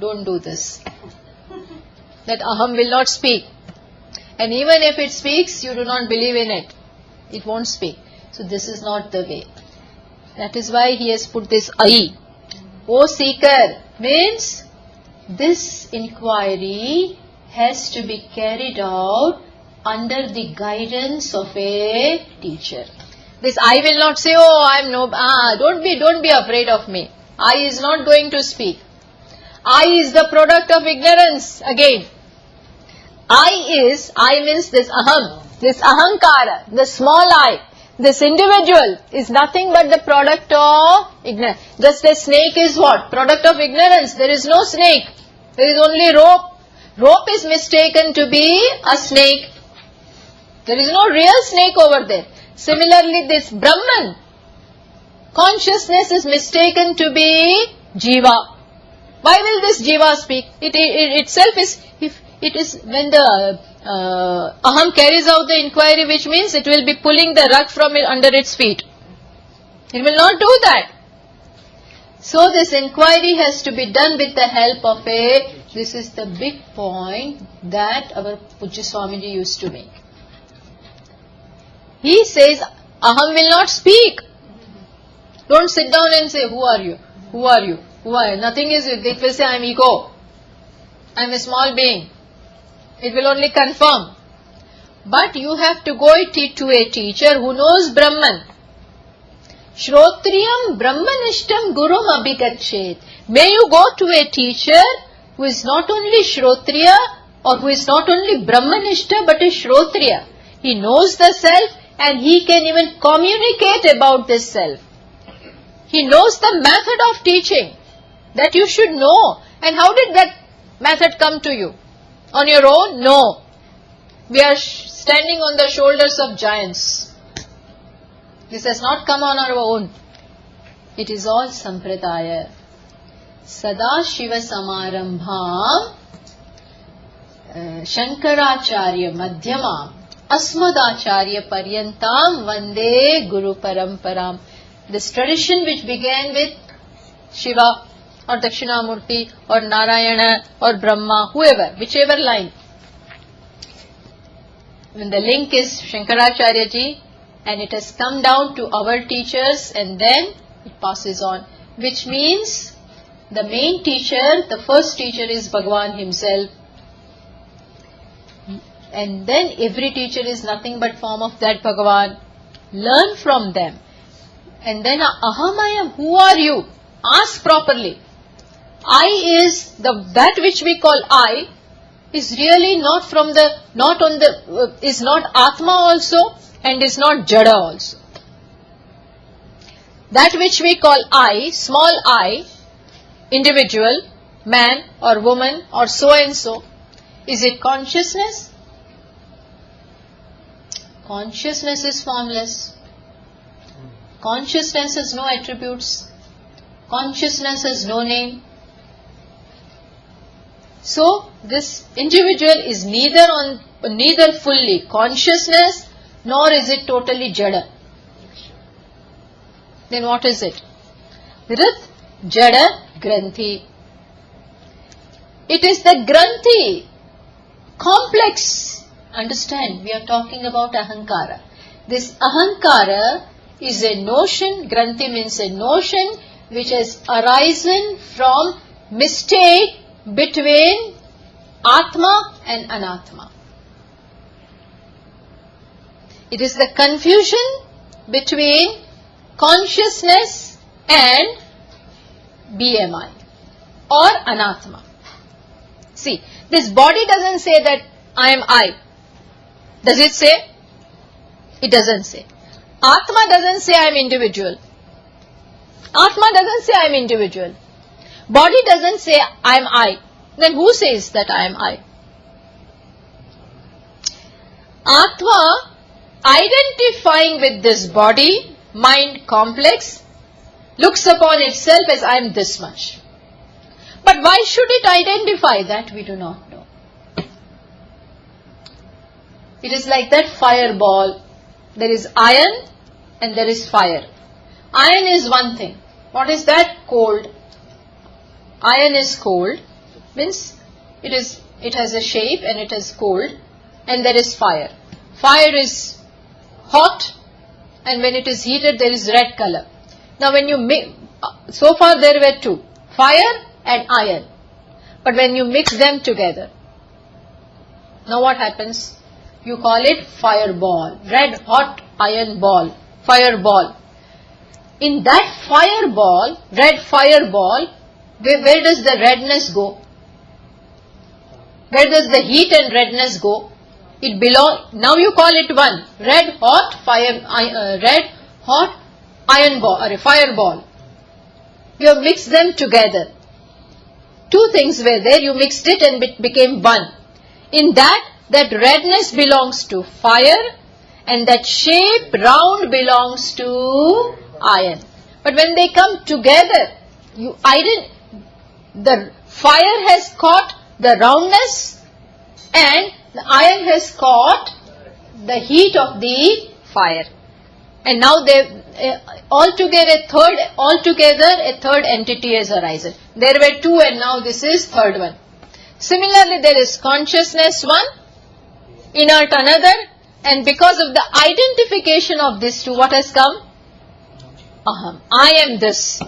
Don't do this. That aham will not speak. And even if it speaks, you do not believe in it. It won't speak. So this is not the way. That is why he has put this I. O seeker, means this inquiry has to be carried out under the guidance of a teacher. This I will not say, oh, I am no, don't be afraid of me. I is not going to speak. I is the product of ignorance again. I means this aham, this ahankara, the small I, this individual is nothing but the product of ignorance. Just a snake is what? Product of ignorance. There is no snake. There is only rope. Rope is mistaken to be a snake. There is no real snake over there. Similarly, this Brahman, consciousness is mistaken to be Jiva. Why will this Jiva speak? It itself is, if it is when the aham carries out the inquiry, which means it will be pulling the rug from under its feet. It will not do that. So this inquiry has to be done with the help of this is the big point that our Pujya Swamiji used to make. He says, Aham will not speak. Don't sit down and say, who are you? Who are you? Who are you? Nothing is, it will say, I am ego. I am a small being. It will only confirm. But you have to go to a teacher who knows Brahman. Shrotriyam Brahmanishtam Gurum Abhigachet. May you go to a teacher who is not only Shrotriya or who is not only Brahmanishta but a Shrotriya. He knows the self and he can even communicate about this self. He knows the method of teaching that you should know. And how did that method come to you? On your own? No. We are standing on the shoulders of giants. This has not come on our own. It is all Sampradaya. Sada Shiva Samarambham Shankaracharya Madhyamam Asmadacharya Paryantam Vande Guru Paramparam. This tradition which began with Shiva or Dakshinamurti or Narayana or Brahma, whoever, whichever line. When the link is Shankaracharya ji and it has come down to our teachers and then it passes on. Which means the main teacher, the first teacher is Bhagavan himself. And then every teacher is nothing but form of that Bhagavan. Learn from them. And then Ahamayam, who are you? Ask properly. I is that which we call I is really not from the, is not Atma also and is not Jada also. That which we call I, small I, individual, man or woman or so and so, is it consciousness? Consciousness is formless. Consciousness has no attributes. Consciousness has no name. So, this individual is neither fully consciousness nor is it totally Jada. Then what is it? Rit Jada Granthi. It is the Granthi, complex. Understand, we are talking about Ahankara. This Ahankara is a notion, Granthi means a notion which has arisen from mistake between Atma and Anatma. It is the confusion between consciousness and BMI or Anatma. See, this body doesn't say that I am I. Does it say? It doesn't say. Atma doesn't say I am individual. Atma doesn't say I am individual. Body doesn't say I am I. Then who says that I am I? Atma, identifying with this body, mind complex, looks upon itself as I am this much. But why should it identify that? We do not know. It is like that fireball. There is iron and there is fire. Iron is one thing. What is that? Cold. Iron is cold. Means it has a shape and it is cold. And there is fire. Fire is hot and when it is heated there is red color. Now when you mix, so far there were two. Fire and iron. But when you mix them together, now what happens? You call it fireball. Red hot iron ball. Fireball. In that fireball, red fireball, where does the redness go? Where does the heat and redness go? It belongs, now you call it one. Red hot iron ball or a fireball. You have mixed them together. Two things were there, you mixed it and it became one. In that redness belongs to fire and that shape round belongs to iron. But when they come together, the fire has caught the roundness and the iron has caught the heat of the fire. And now altogether a third entity has arisen. There were two and now this is third one. Similarly, there is consciousness one, inert another, And because of the identification of these two, what has come? Aham. I am this.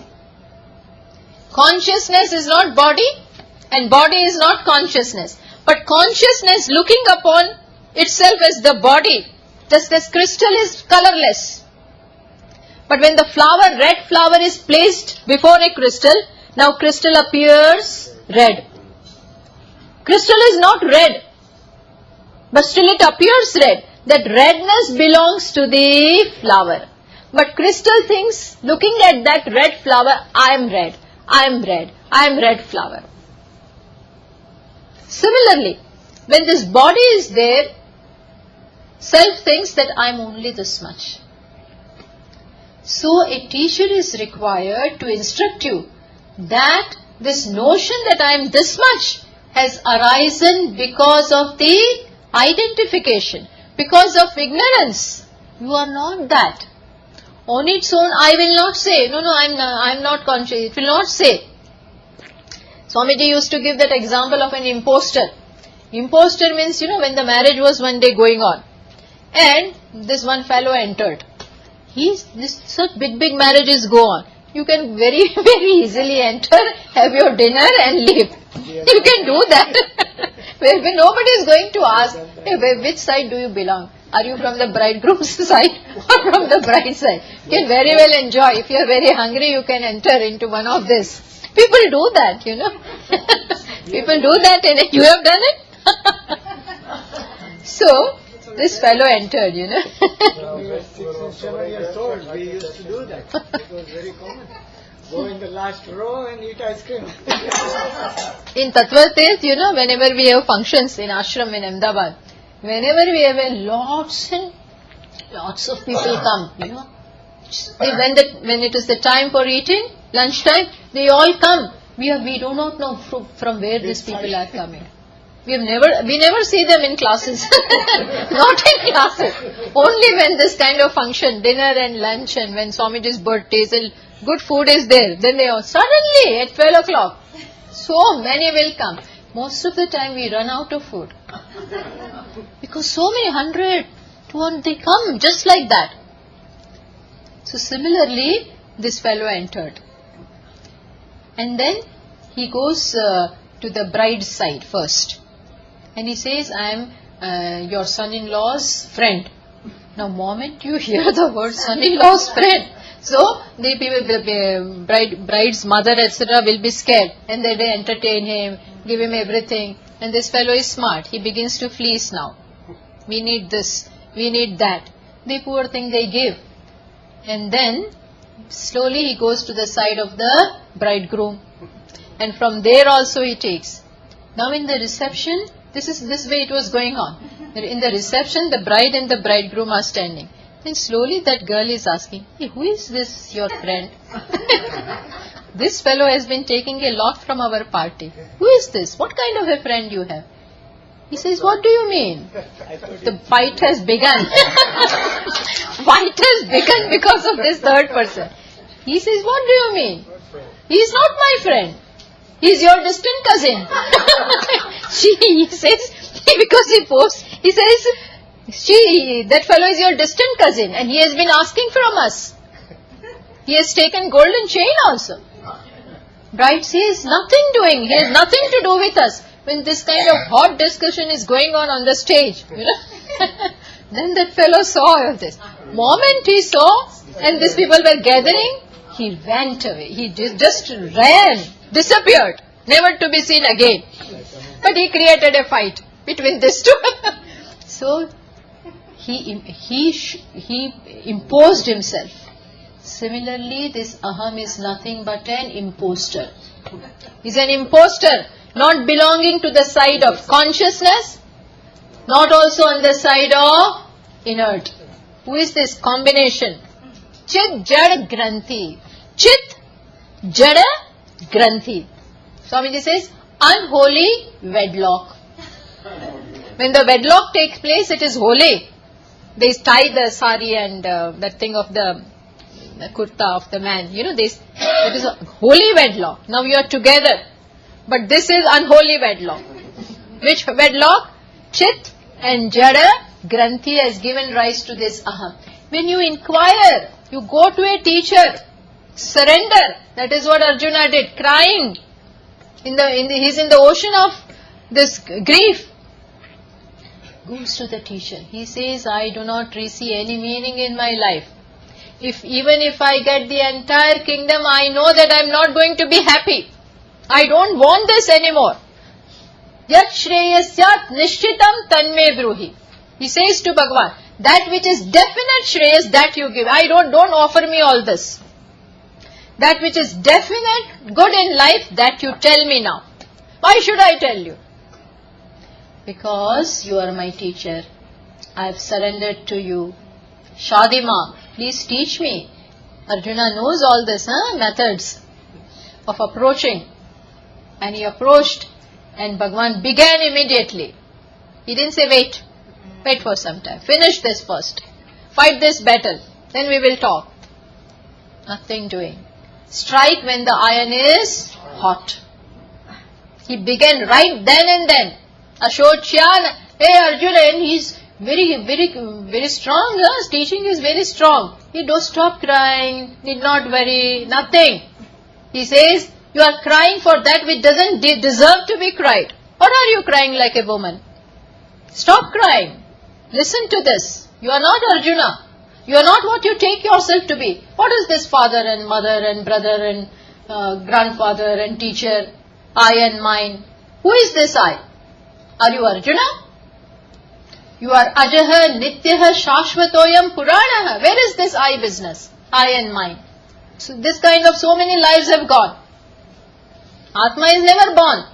Consciousness is not body and body is not consciousness. But consciousness looking upon itself as the body, just as crystal is colorless. But when the flower, red flower is placed before a crystal, now crystal appears red. Crystal is not red, but still it appears red. That redness belongs to the flower. But crystal thinks, looking at that red flower, I am red, I am red, I am red flower. Similarly, when this body is there, self thinks that I am only this much. So a teacher is required to instruct you that this notion that I am this much has arisen because of the identification, because of ignorance. You are not that. On its own, I will not say, no, I am not conscious. It will not say. Swamiji used to give that example of an imposter. Imposter means, when the marriage was one day going on, and this one fellow entered. Such big marriages go on. You can very, very easily enter, have your dinner and leave. You can do that. Where nobody is going to ask, hey, which side do you belong? Are you from the bridegroom's side or from the bride's side? You can very well enjoy. If you are very hungry, you can enter into one of this. People do that, People do that, and you have done it. So, this fellow entered, We were 6 and 7 years old. We used to do that. It was very common. Go in the last row and eat ice cream. In Tattva Tirth, whenever we have functions in ashram in Ahmedabad, whenever we have lots and lots of people come, when it is the time for eating, lunchtime, they all come. We do not know from where these people are coming. We never see them in classes. Not in classes. Only when this kind of function, dinner and lunch, and when Swamiji's birthdays and good food is there, then they all suddenly at 12 o'clock, so many will come. Most of the time we run out of food. Because so many 100, 200, they come just like that. So similarly, this fellow entered. And then he goes to the bride's side first. And he says, I am your son-in-law's friend. Now, moment you hear the word son-in-law's friend, so the people, the bride's mother, etc., will be scared. And they entertain him, give him everything. And this fellow is smart. He begins to fleece now. We need this, we need that. The poor thing they give. And then, slowly he goes to the side of the bridegroom. And from there also he takes. Now in the reception, this way it was going on. In the reception, the bride and the bridegroom are standing. Then slowly that girl is asking, hey, who is this, your friend? This fellow has been taking a lot from our party. Who is this? What kind of a friend you have? He says, what do you mean? The fight has begun. Fight has begun because of this third person. He says, what do you mean? He is not my friend. He is your distant cousin. He says, because he posts, he says, that fellow is your distant cousin and he has been asking from us. He has taken golden chain also. Bride says, nothing doing, he has nothing to do with us. When this kind of hot discussion is going on the stage, then that fellow saw all this. Moment he saw, and these people were gathering, he went away. He just ran, disappeared, never to be seen again. But he created a fight between these two. So he imposed himself. Similarly, this aham is nothing but an imposter. He's an imposter, not belonging to the side of consciousness, not also on the side of inert. Who is this combination? Chit Jad Granthi. Chit Jada Granthi. Swamiji says, unholy wedlock. When the wedlock takes place, it is holy. They tie the sari and that thing of the kurta of the man. It is a holy wedlock. Now you are together. But this is unholy wedlock. Which wedlock? Chit and Jada Granthi has given rise to this aham. When you inquire, you go to a teacher, surrender. That is what Arjuna did, crying. He's in the ocean of this grief. Goes to the teacher. He says, I do not see any meaning in my life. Even if I get the entire kingdom, I know that I am not going to be happy. I don't want this anymore. Yat shreyasyat nishchitam tanme bruhi. He says to Bhagavan, that which is definite shreyas, that you give. Don't offer me all this. That which is definite good in life, that you tell me now. Why should I tell you? Because you are my teacher. I have surrendered to you. Shadima, please teach me. Arjuna knows all this methods of approaching. And he approached, and Bhagavan began immediately. He didn't say wait for some time. Finish this first. Fight this battle. Then we will talk. Nothing doing. Strike when the iron is hot. He began right then and then. Ashochyana, hey Arjuna, and he's very strong. His teaching is very strong. He don't stop crying, need not worry, nothing. He says, you are crying for that which doesn't deserve to be cried. What are you crying like a woman? Stop crying. Listen to this. You are not Arjuna. You are not what you take yourself to be. What is this father and mother and brother and grandfather and teacher? I and mine. Who is this I? Are you Arjuna? You are Ajaha, Nityaha, Shashvatoyam, Puranaha. Where is this I business? I and mine. So this kind of so many lives have gone. Atma is never born.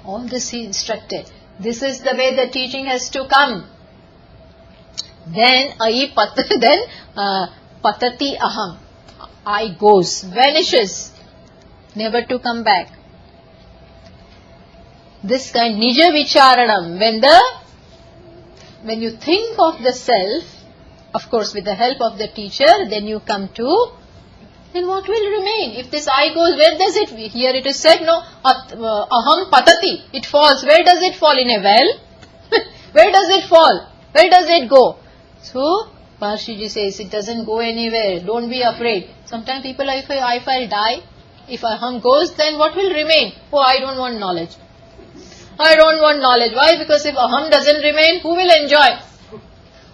All this he instructed. This is the way the teaching has to come. Then patati aham. I goes, vanishes, never to come back. This kind nija vicharanam, when you think of the self, of course with the help of the teacher, then you come to, then what will remain? If this I goes, where does it, here it is said, no, aham patati, it falls. Where does it fall? In a well? Where does it fall? Where does it go? So, Maharshi ji says, it doesn't go anywhere, don't be afraid. Sometimes people, if I'll die, if aham goes, then what will remain? Oh, I don't want knowledge. I don't want knowledge. Why? Because if aham doesn't remain, who will enjoy?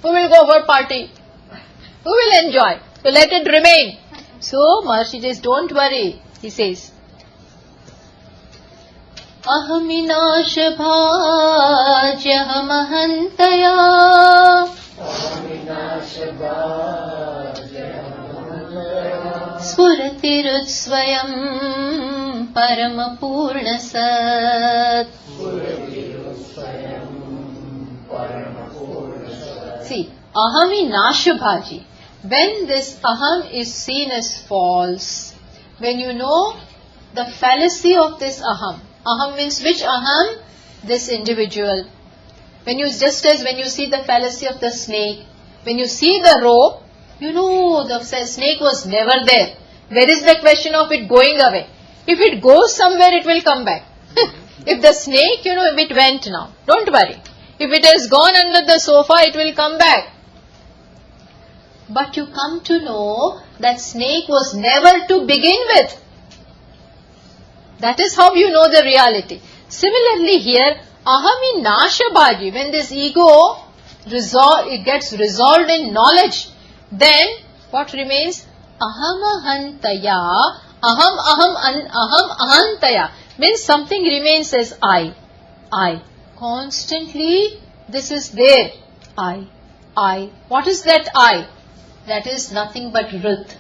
Who will go for party? Who will enjoy? So let it remain. So Maharshi says, don't worry. He says, Ahaminasha bhajya mahantaya Spuratirutsvayam paramapurnasat. See, ahami nashabhaji. When this aham is seen as false, when you know the fallacy of this aham. Aham means which aham? This individual. Just as when you see the fallacy of the snake, when you see the rope, you know the snake was never there. Where is the question of it going away? If it goes somewhere, it will come back. If the snake, if it went now, don't worry. If it has gone under the sofa, it will come back. But you come to know that snake was never to begin with. That is how you know the reality. Similarly here, ahami nashabhaji, when this ego it gets resolved in knowledge, then what remains? Aham ahantaya, means something remains as I. Constantly this is there. I. What is that I? That is nothing but Rit,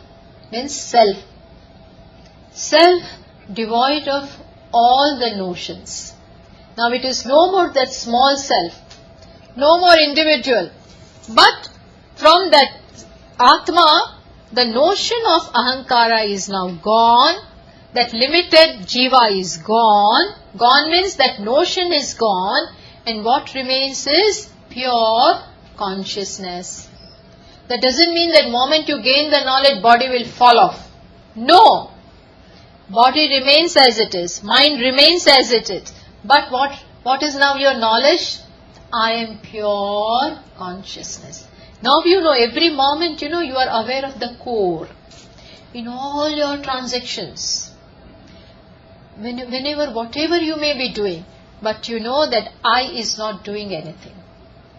means self. Self devoid of all the notions. Now it is no more that small self, no more individual, but from that Atma, the notion of Ahankara is now gone, that limited Jiva is gone. Gone means that notion is gone, and what remains is pure consciousness. That doesn't mean that moment you gain the knowledge, body will fall off. No. Body remains as it is. Mind remains as it is. But what is now your knowledge? I am pure consciousness. Now you know, every moment, you are aware of the core. In all your transactions, whenever, whatever you may be doing, but you know that I is not doing anything.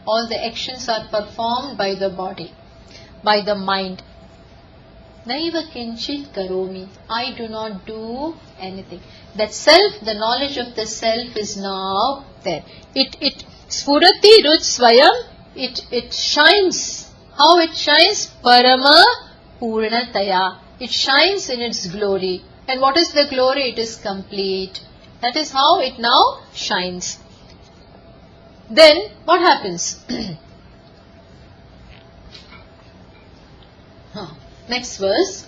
All the actions are performed by the body, by the mind. Naiva kinchit karomi. I do not do anything. That self, the knowledge of the self is now there. It Sfurati Rut Swayam, it shines. How it shines? Parama Purnataya. It shines in its glory. And what is the glory? It is complete. That is how it now shines. Then what happens? Next verse.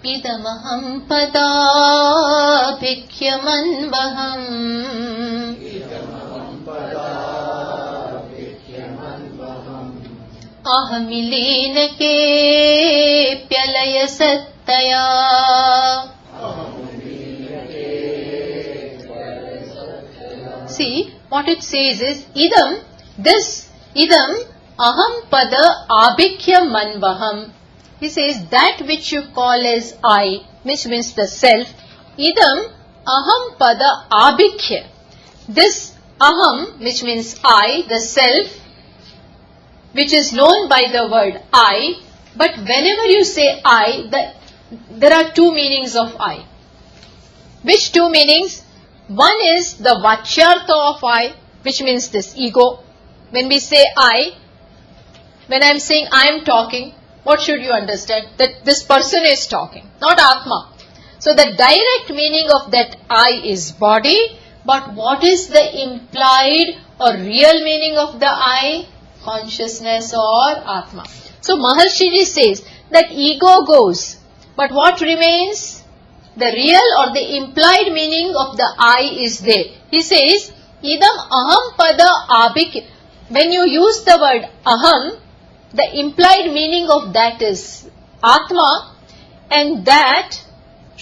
Idamaham pada bhikkyamanvaham ahamilenake pyalaya sattaya. See, what it says is, idam, this, idam, aham pada abhikhya manvaham. He says, that which you call as I, which means the self, idam, aham pada abhikhya. This aham, which means I, the self, which is known by the word I, but whenever you say I, there are two meanings of I. Which two meanings? One is the vachyartha of I, which means this ego. When we say I, when I am saying I am talking, what should you understand? That this person is talking, not Atma. So the direct meaning of that I is body, but what is the implied or real meaning of the I? Consciousness or Atma. So Maharshi says that ego goes, but what remains? The real or the implied meaning of the I is there. He says, idam aham pada abhikhya. When you use the word aham, the implied meaning of that is Atma, and that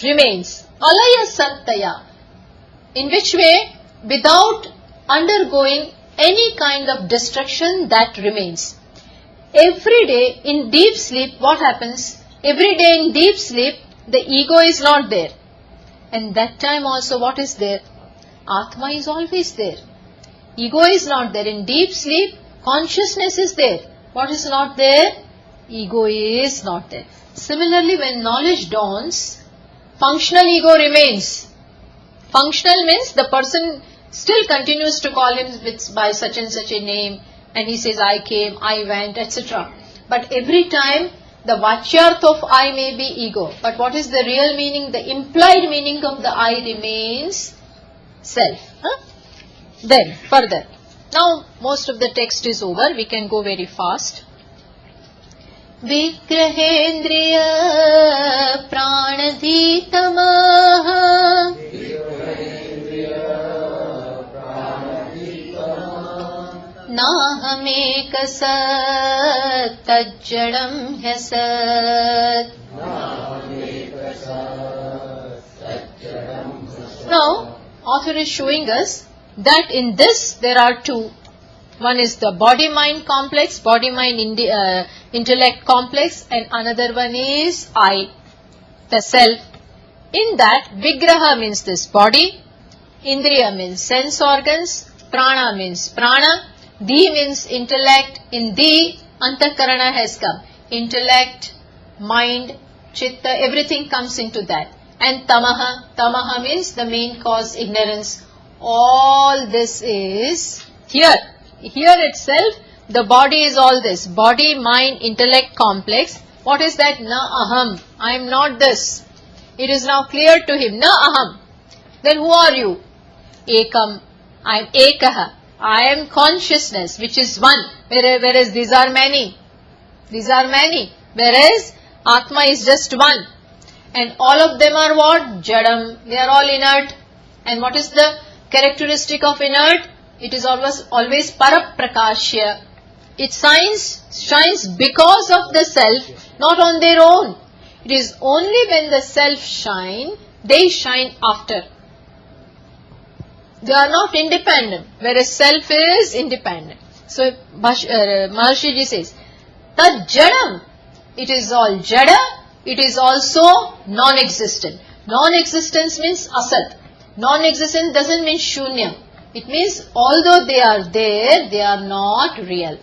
remains. Alaya sattaya. In which way? Without undergoing any kind of destruction, that remains. Every day in deep sleep, what happens? Every day in deep sleep, the ego is not there. And that time also what is there? Atma is always there. Ego is not there. In deep sleep, consciousness is there. What is not there? Ego is not there. Similarly, when knowledge dawns, functional ego remains. Functional means the person still continues to call him by such and such a name, and he says I came, I went, etc. But every time the vachyartha of I may be ego. But what is the real meaning? The implied meaning of the I remains self. Then further. Now most of the text is over. We can go very fast. Vigrahendriya pranadhitamaha nahamekasat tajjadam hyasat. Now, author is showing us that in this there are two. One is the body-mind complex, body-mind intellect complex, and another one is I, the self. In that, Vigraha means this body, Indriya means sense organs, Prana means prana, Di means intellect. In Di, Antakarana has come. Intellect, mind, Chitta, everything comes into that. And Tamaha means the main cause, ignorance. All this is here. Here itself, the body is all this. Body, mind, intellect, complex. What is that? Na aham. I am not this. It is now clear to him. Na aham. Then who are you? Ekam. I am ekaha. I am consciousness, which is one. Whereas these are many. These are many. Whereas Atma is just one. And all of them are what? Jadam. They are all inert. And what is the characteristic of inert? It is always paraprakashya. It shines because of the self, not on their own. It is only when the self shine, they shine after. They are not independent, whereas self is independent. So Maharshi ji says, Tad jadam, it is all jada, it is also non-existent. Non-existence means asat. Non-existent doesn't mean shunya. It means although they are there, they are not real.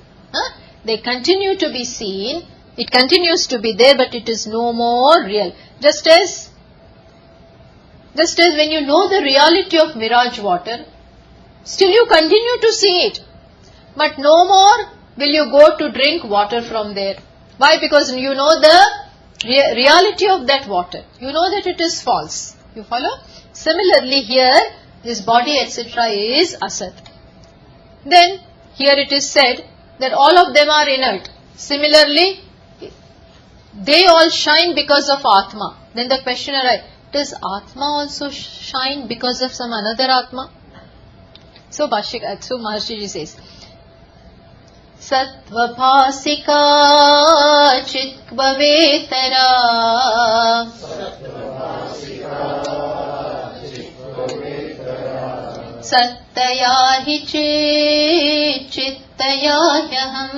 They continue to be seen, it continues to be there, but it is no more real. Just as when you know the reality of mirage water, still you continue to see it. But no more will you go to drink water from there. Why? Because you know the reality of that water. You know that it is false. You follow? Similarly here, this body etc. is asat. Then here it is said that all of them are inert. Similarly, they all shine because of Atma. Then the question arises, does Atma also shine because of some another Atma? So Maharshi ji says, Satvabhasika chitvavetara Sattaya hi chittaya hyaham.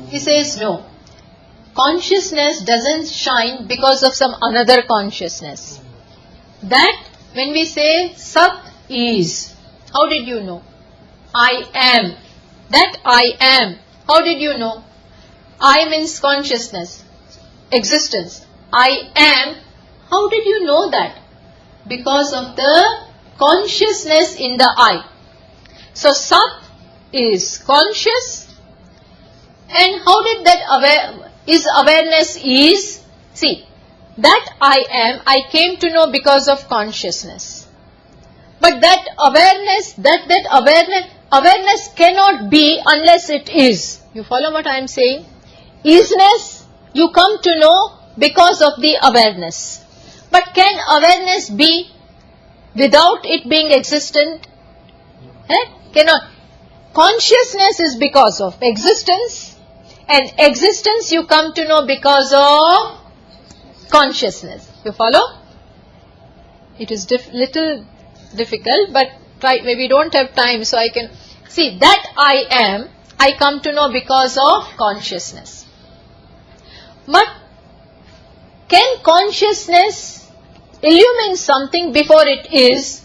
He says no. Consciousness doesn't shine because of some another consciousness. That when we say Sat is, how did you know? I am. That I am. How did you know? I means consciousness, existence. I am. How did you know that? Because of the consciousness in the I. So Sat is conscious. And how did that awareness is? See, that I am, I came to know because of consciousness. But that awareness cannot be unless it is. You follow what I am saying? Isness, you come to know because of the awareness. But can awareness be without it being existent? Cannot. Consciousness is because of existence, and existence you come to know because of consciousness. You follow? It is little difficult, but maybe don't have time, so I can see that I am, I come to know because of consciousness. But can consciousness illumine something before it is?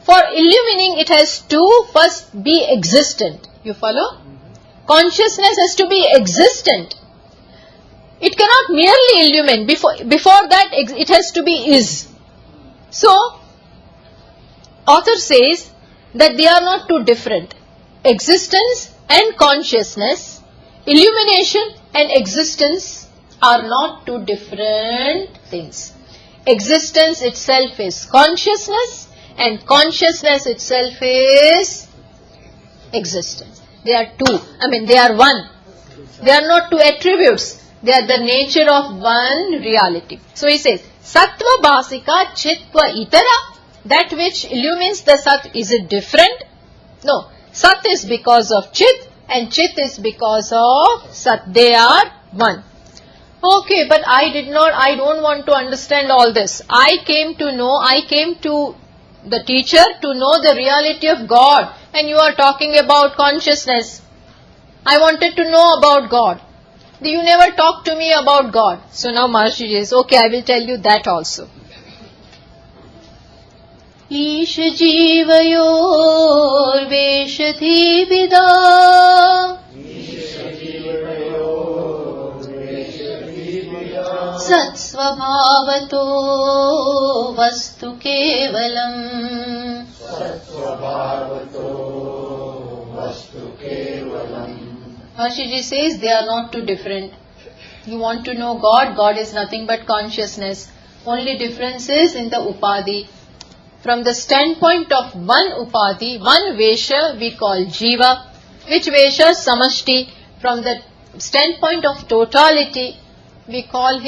For illumining, it has to first be existent. You follow? Consciousness has to be existent. It cannot merely illumine. Before that, it has to be is. So, author says that they are not too different. Existence and consciousness, illumination and existence are not two different things. Existence itself is consciousness, and consciousness itself is existence. They are two. They are one. They are not two attributes. They are the nature of one reality. So he says, Sattva Bhasika Chitva Itara, that which illumines the Sat, is it different? No. Sat is because of Chit, and Chit is because of Sat. They are one. Okay, but I don't want to understand all this. I came to the teacher to know the reality of God, and you are talking about consciousness. I wanted to know about God. You never talked to me about God. So now Maharshi says, okay, I will tell you that also. Ish jivayor veshati vida Satsvabhavato vastu kevalam. Maharshi says they are not too different. You want to know God, God is nothing but consciousness. Only difference is in the upadhi. From the standpoint of one upadhi, one vesha we call jiva, which vesha samashti. From the standpoint of totality, we call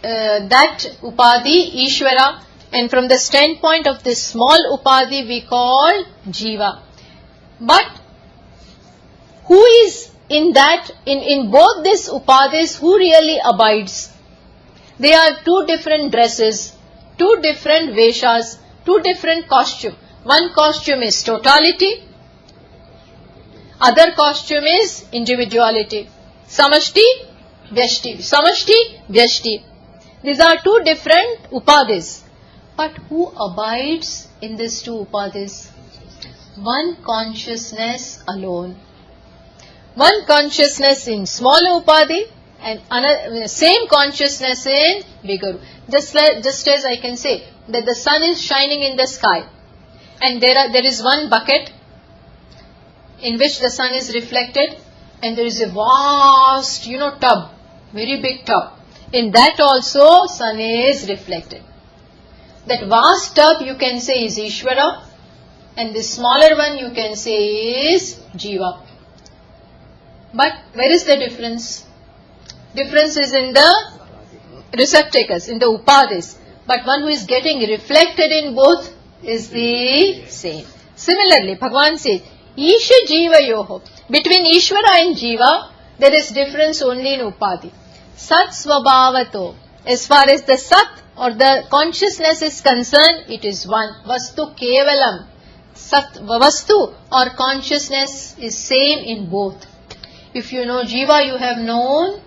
that upadhi Ishvara, and from the standpoint of this small upadhi we call jiva. But who is in both these upadhis, who really abides? They are two different dresses, two different veshas, two different costumes. One costume is totality, other costume is individuality. Samashti, Vyashti. Samashti, Vyashti. These are two different upadis. But who abides in these two upadis? One consciousness alone. One consciousness in smaller upadi and another, same consciousness in bigger. Just as I can say that the sun is shining in the sky and there is one bucket in which the sun is reflected, and there is a vast, tub, very big tub. In that also sun is reflected. That vast tub you can say is Ishvara, and the smaller one you can say is Jiva. But where is the difference? Difference is in the receptacles, in the upadis. But one who is getting reflected in both is the same. Similarly, Bhagavan says, Isha Jiva Yoho. Between Ishvara and Jiva, there is difference only in upadi. Sat Svabhavato. As far as the Sat or the consciousness is concerned, it is one. Vastu Kevalam. Sat Vastu or consciousness is same in both. If you know Jiva, you have known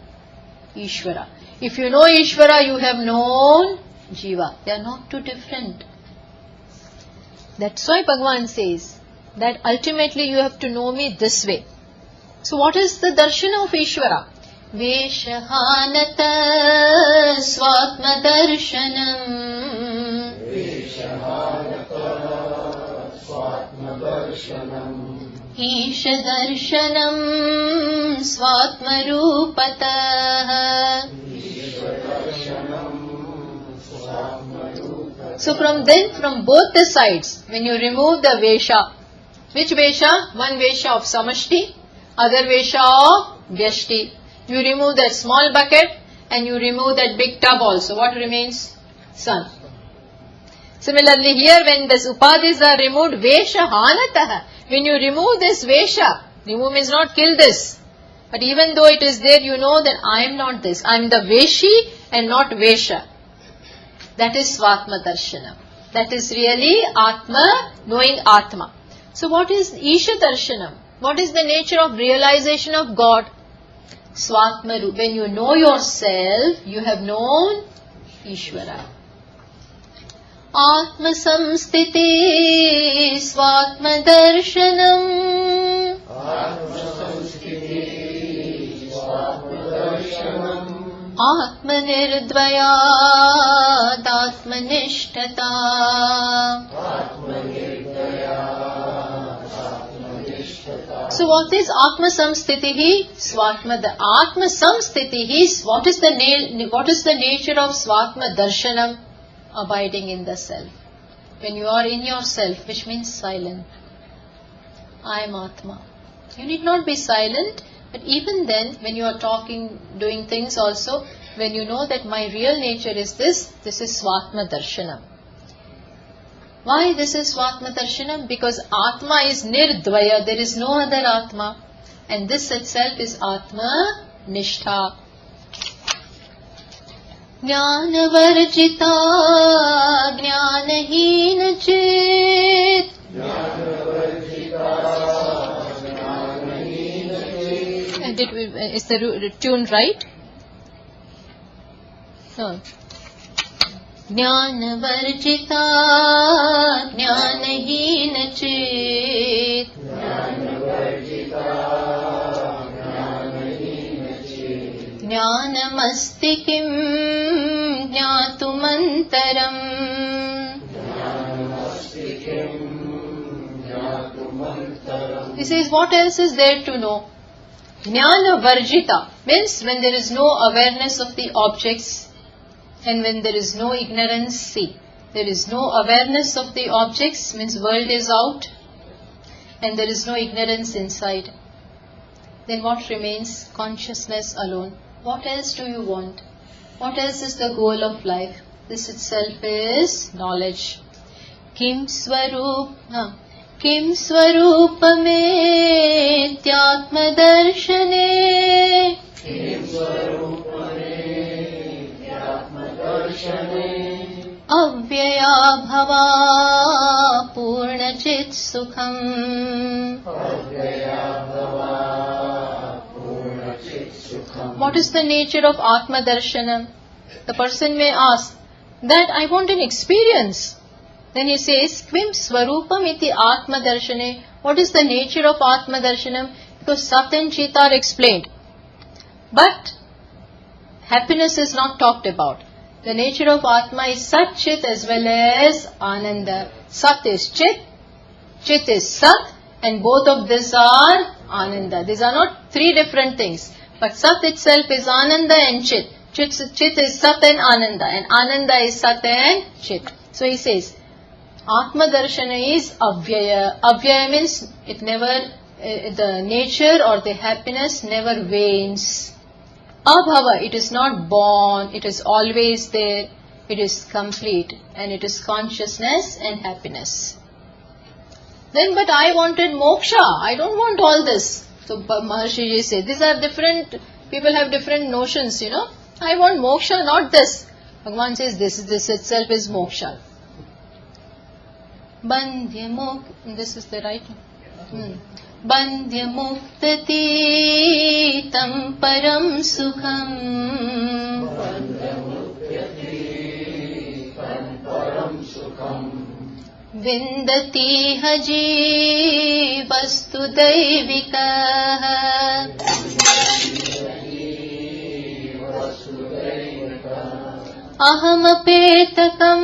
Ishvara. If you know Ishvara, you have known Jiva. They are not too different. That's why Bhagavan says that ultimately you have to know me this way. So what is the darshan of Ishvara? Veshahanata swatma darshanam. Veshahanata swatma darshanam. Isha darshanam swatma rupatah. So from both the sides, when you remove the Vesha, which Vesha? One Vesha of Samashti, other Vesha of Vyashti. You remove that small bucket and you remove that big tub also. What remains? Sun. Similarly here, when these upadis are removed, Vesha hanataha. When you remove this Vesha, remove means not kill this. But even though it is there, you know that I am not this. I am the Veshi and not Vesha. That is Svatma Darshana. That is really Atma, knowing Atma. So what is Isha Darshanam? What is the nature of realization of God? Swatma Rupa. When you know yourself, you have known Ishvara. Atma Samstiti Swatma Darshanam. Atma Samstiti Swatma Darshanam. Atma Nirdvayat Atma Nishtata. Atma Nirdvayat Atma Nishtata. So what is Atma Samstitihi? Swatma. The Atma Samstitihi. What is the nature of Swatma Darshanam? Abiding in the self. When you are in yourself, which means silent. I am Atma. You need not be silent. But even then, when you are talking, doing things also, when you know that my real nature is this is Svatma Darshanam. Why this is Svatma Darshanam? Because Atma is Nirdvaya, there is no other Atma. And this itself is Atma Nishtha. Jnana Varjita Jnanahina Chit. Is the tune right? No. Jnana Varjita Jnanahina Chit. Jnanamasti kim jnatumantaram. He says, what else is there to know? Jnana Varjita means when there is no awareness of the objects and when there is no ignorance. See, there is no awareness of the objects means world is out and there is no ignorance inside. Then what remains? Consciousness alone. What else do you want? What else is the goal of life? This itself is knowledge. Kim Swarup Kim Swarupame Tyatma Darshane. Kim Swarupame Tyatma Avyaya bhava purnachit sukham. What is the nature of Atma Darshanam? The person may ask that I want an experience. Then he says, Kvim Swarupam iti Atma Darshane. What is the nature of Atma Darshanam? Because Sat and Chit are explained. But happiness is not talked about. The nature of Atma is Sat Chit as well as Ananda. Sat is Chit, Chit is Sat, and both of these are Ananda. These are not three different things. But Sat itself is Ananda and Chit. Chit is Sat and Ananda is Sat and Chit. So he says, Atma Darshana is Avyaya. Avyaya means it never, the nature or the happiness never wanes. Abhava, it is not born, it is always there, it is complete, and it is consciousness and happiness. Then, but I wanted moksha, I don't want all this. So Maharshi ji said, these are different, people have different notions, I want moksha, not this. Bhagavan says, this itself is moksha. Bandhya mukta, this is the right one. Bandhya muktati tam param sukham. Vindati haji vastu daivika. Aham apetakam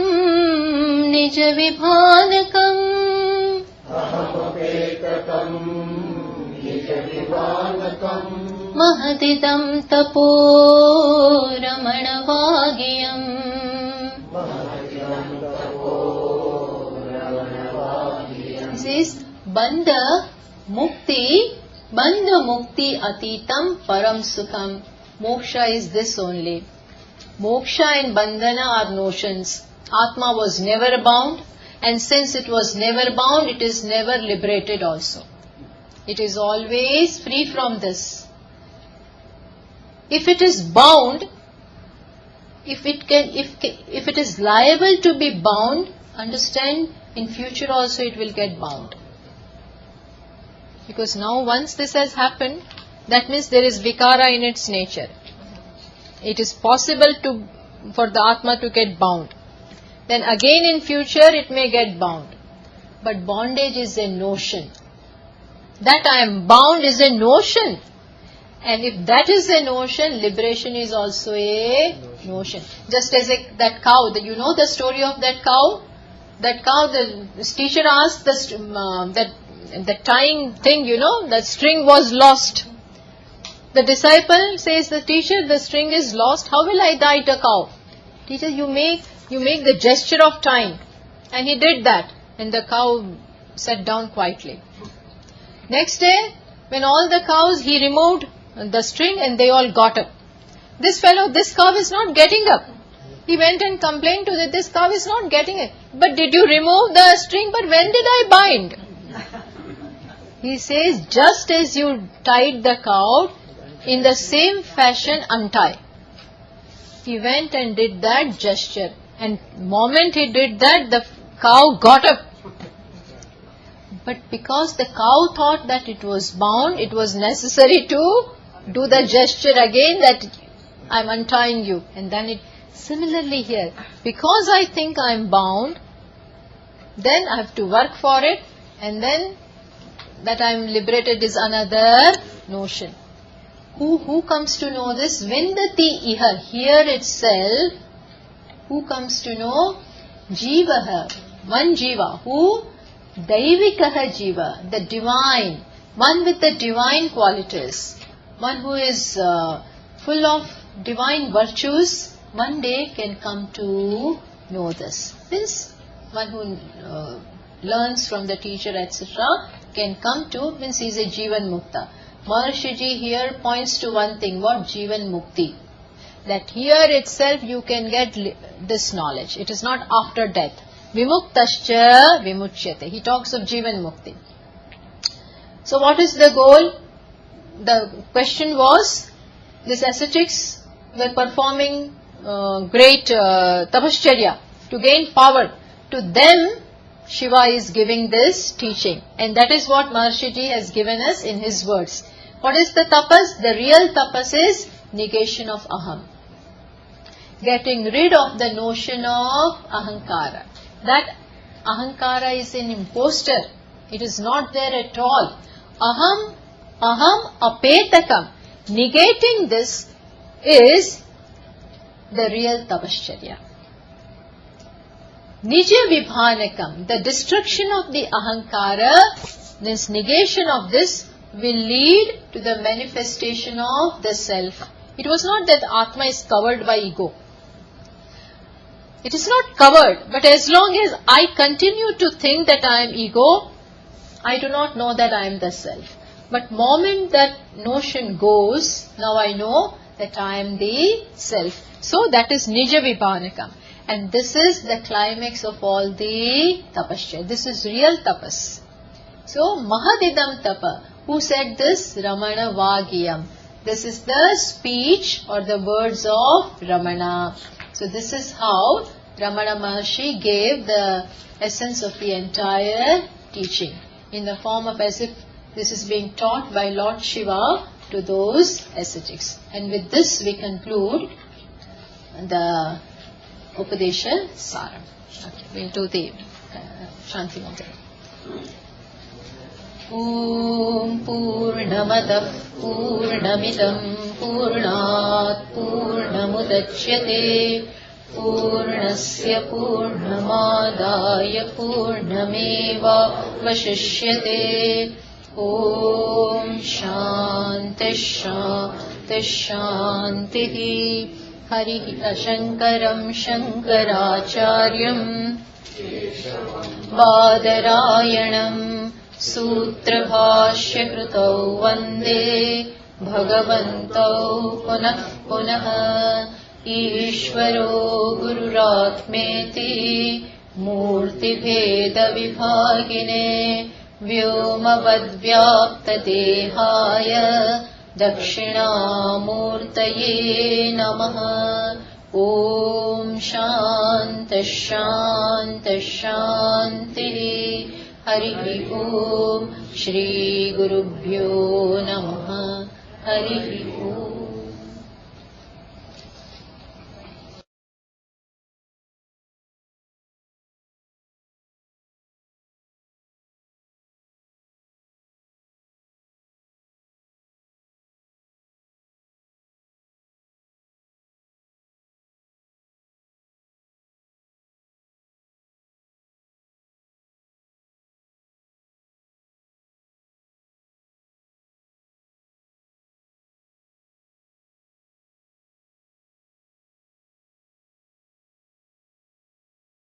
nija vibhanakam. Mahadidam tapo ramanavagyam. This is Bandha Mukti Atitam Param Sukham. Moksha is this only. Moksha and Bandhana are notions. Atma was never bound, and since it was never bound, it is never liberated also. It is always free from this. If it is bound, if it is liable to be bound, understand, in future also it will get bound. Because now once this has happened, that means there is vikara in its nature. It is possible for the Atma to get bound. Then again in future it may get bound. But bondage is a notion. That I am bound is a notion. And if that is a notion, liberation is also a notion. Just as that cow, you know the story of that cow? That cow, the teacher asked the tying thing, that string was lost. The disciple says, the teacher, the string is lost, how will I tie the cow? Teacher, you make the gesture of tying. And he did that. And the cow sat down quietly. Next day, when all the cows, he removed the string and they all got up. This cow is not getting up. He went and complained to this cow is not getting it. But did you remove the string? But when did I bind? He says, just as you tied the cow, in the same fashion untie. He went and did that gesture. And the moment he did that, the cow got up. But because the cow thought that it was bound, it was necessary to do the gesture again that I'm untying you. And then similarly here, because I think I'm bound, then I have to work for it, and then that I'm liberated is another notion. Who comes to know this? Vindati iha, here itself, who comes to know? Jivaha, one jiva. Who? Daivikaha jiva, the divine, one with the divine qualities, one who is full of divine virtues, one day can come to know this. Means one who learns from the teacher, etc., can come to, means he is a Jivan Mukta. Maharshi ji here points to one thing, what? Jivan Mukti. That here itself you can get this knowledge. It is not after death. Vimuktascha vimuchyate. He talks of Jivan Mukti. So what is the goal? The question was, these ascetics were performing great tapascharya, to gain power, to them Shiva is giving this teaching. And that is what Maharshi ji has given us in his words. What is the tapas? The real tapas is negation of aham. Getting rid of the notion of ahankara. That ahankara is an imposter. It is not there at all. Aham apetakam. Negating this is the real tapascharya. Nija vibhanakam. The destruction of the ahankara, this negation of this, will lead to the manifestation of the self. It was not that Atma is covered by ego. It is not covered, but as long as I continue to think that I am ego, I do not know that I am the self. But moment that notion goes, now I know that I am the self. So that is Nija Vibhanakam. And this is the climax of all the tapasya. This is real tapas. So Mahadidam Tapa. Who said this? Ramana Vagyam. This is the speech or the words of Ramana. So this is how Ramana Maharshi gave the essence of the entire teaching, in the form of as if this is being taught by Lord Shiva to those ascetics. And with this we conclude the Upadeshsara. Okay, we'll do the Shanti Mantra. Om Purnamadah Purnamidam Purnat Purnamudachyate Purnasya Purnamadaya Purnameva Vashishyate. Om Shanti Shanti Shanti. Hari Shankaram Shankaracharyam Badarayanam Sutrabhashya Krutau Vande Bhagavantau Punah Punah Ishvaro Gururatmeti Murti Bheda Vibhagine Vyomavadvyapta Dehaya Dakshinamurtaye Namaha. Om Shanti Shanti Shanti. Hari Om. Shri Gurubhyo Namaha. Hari Om.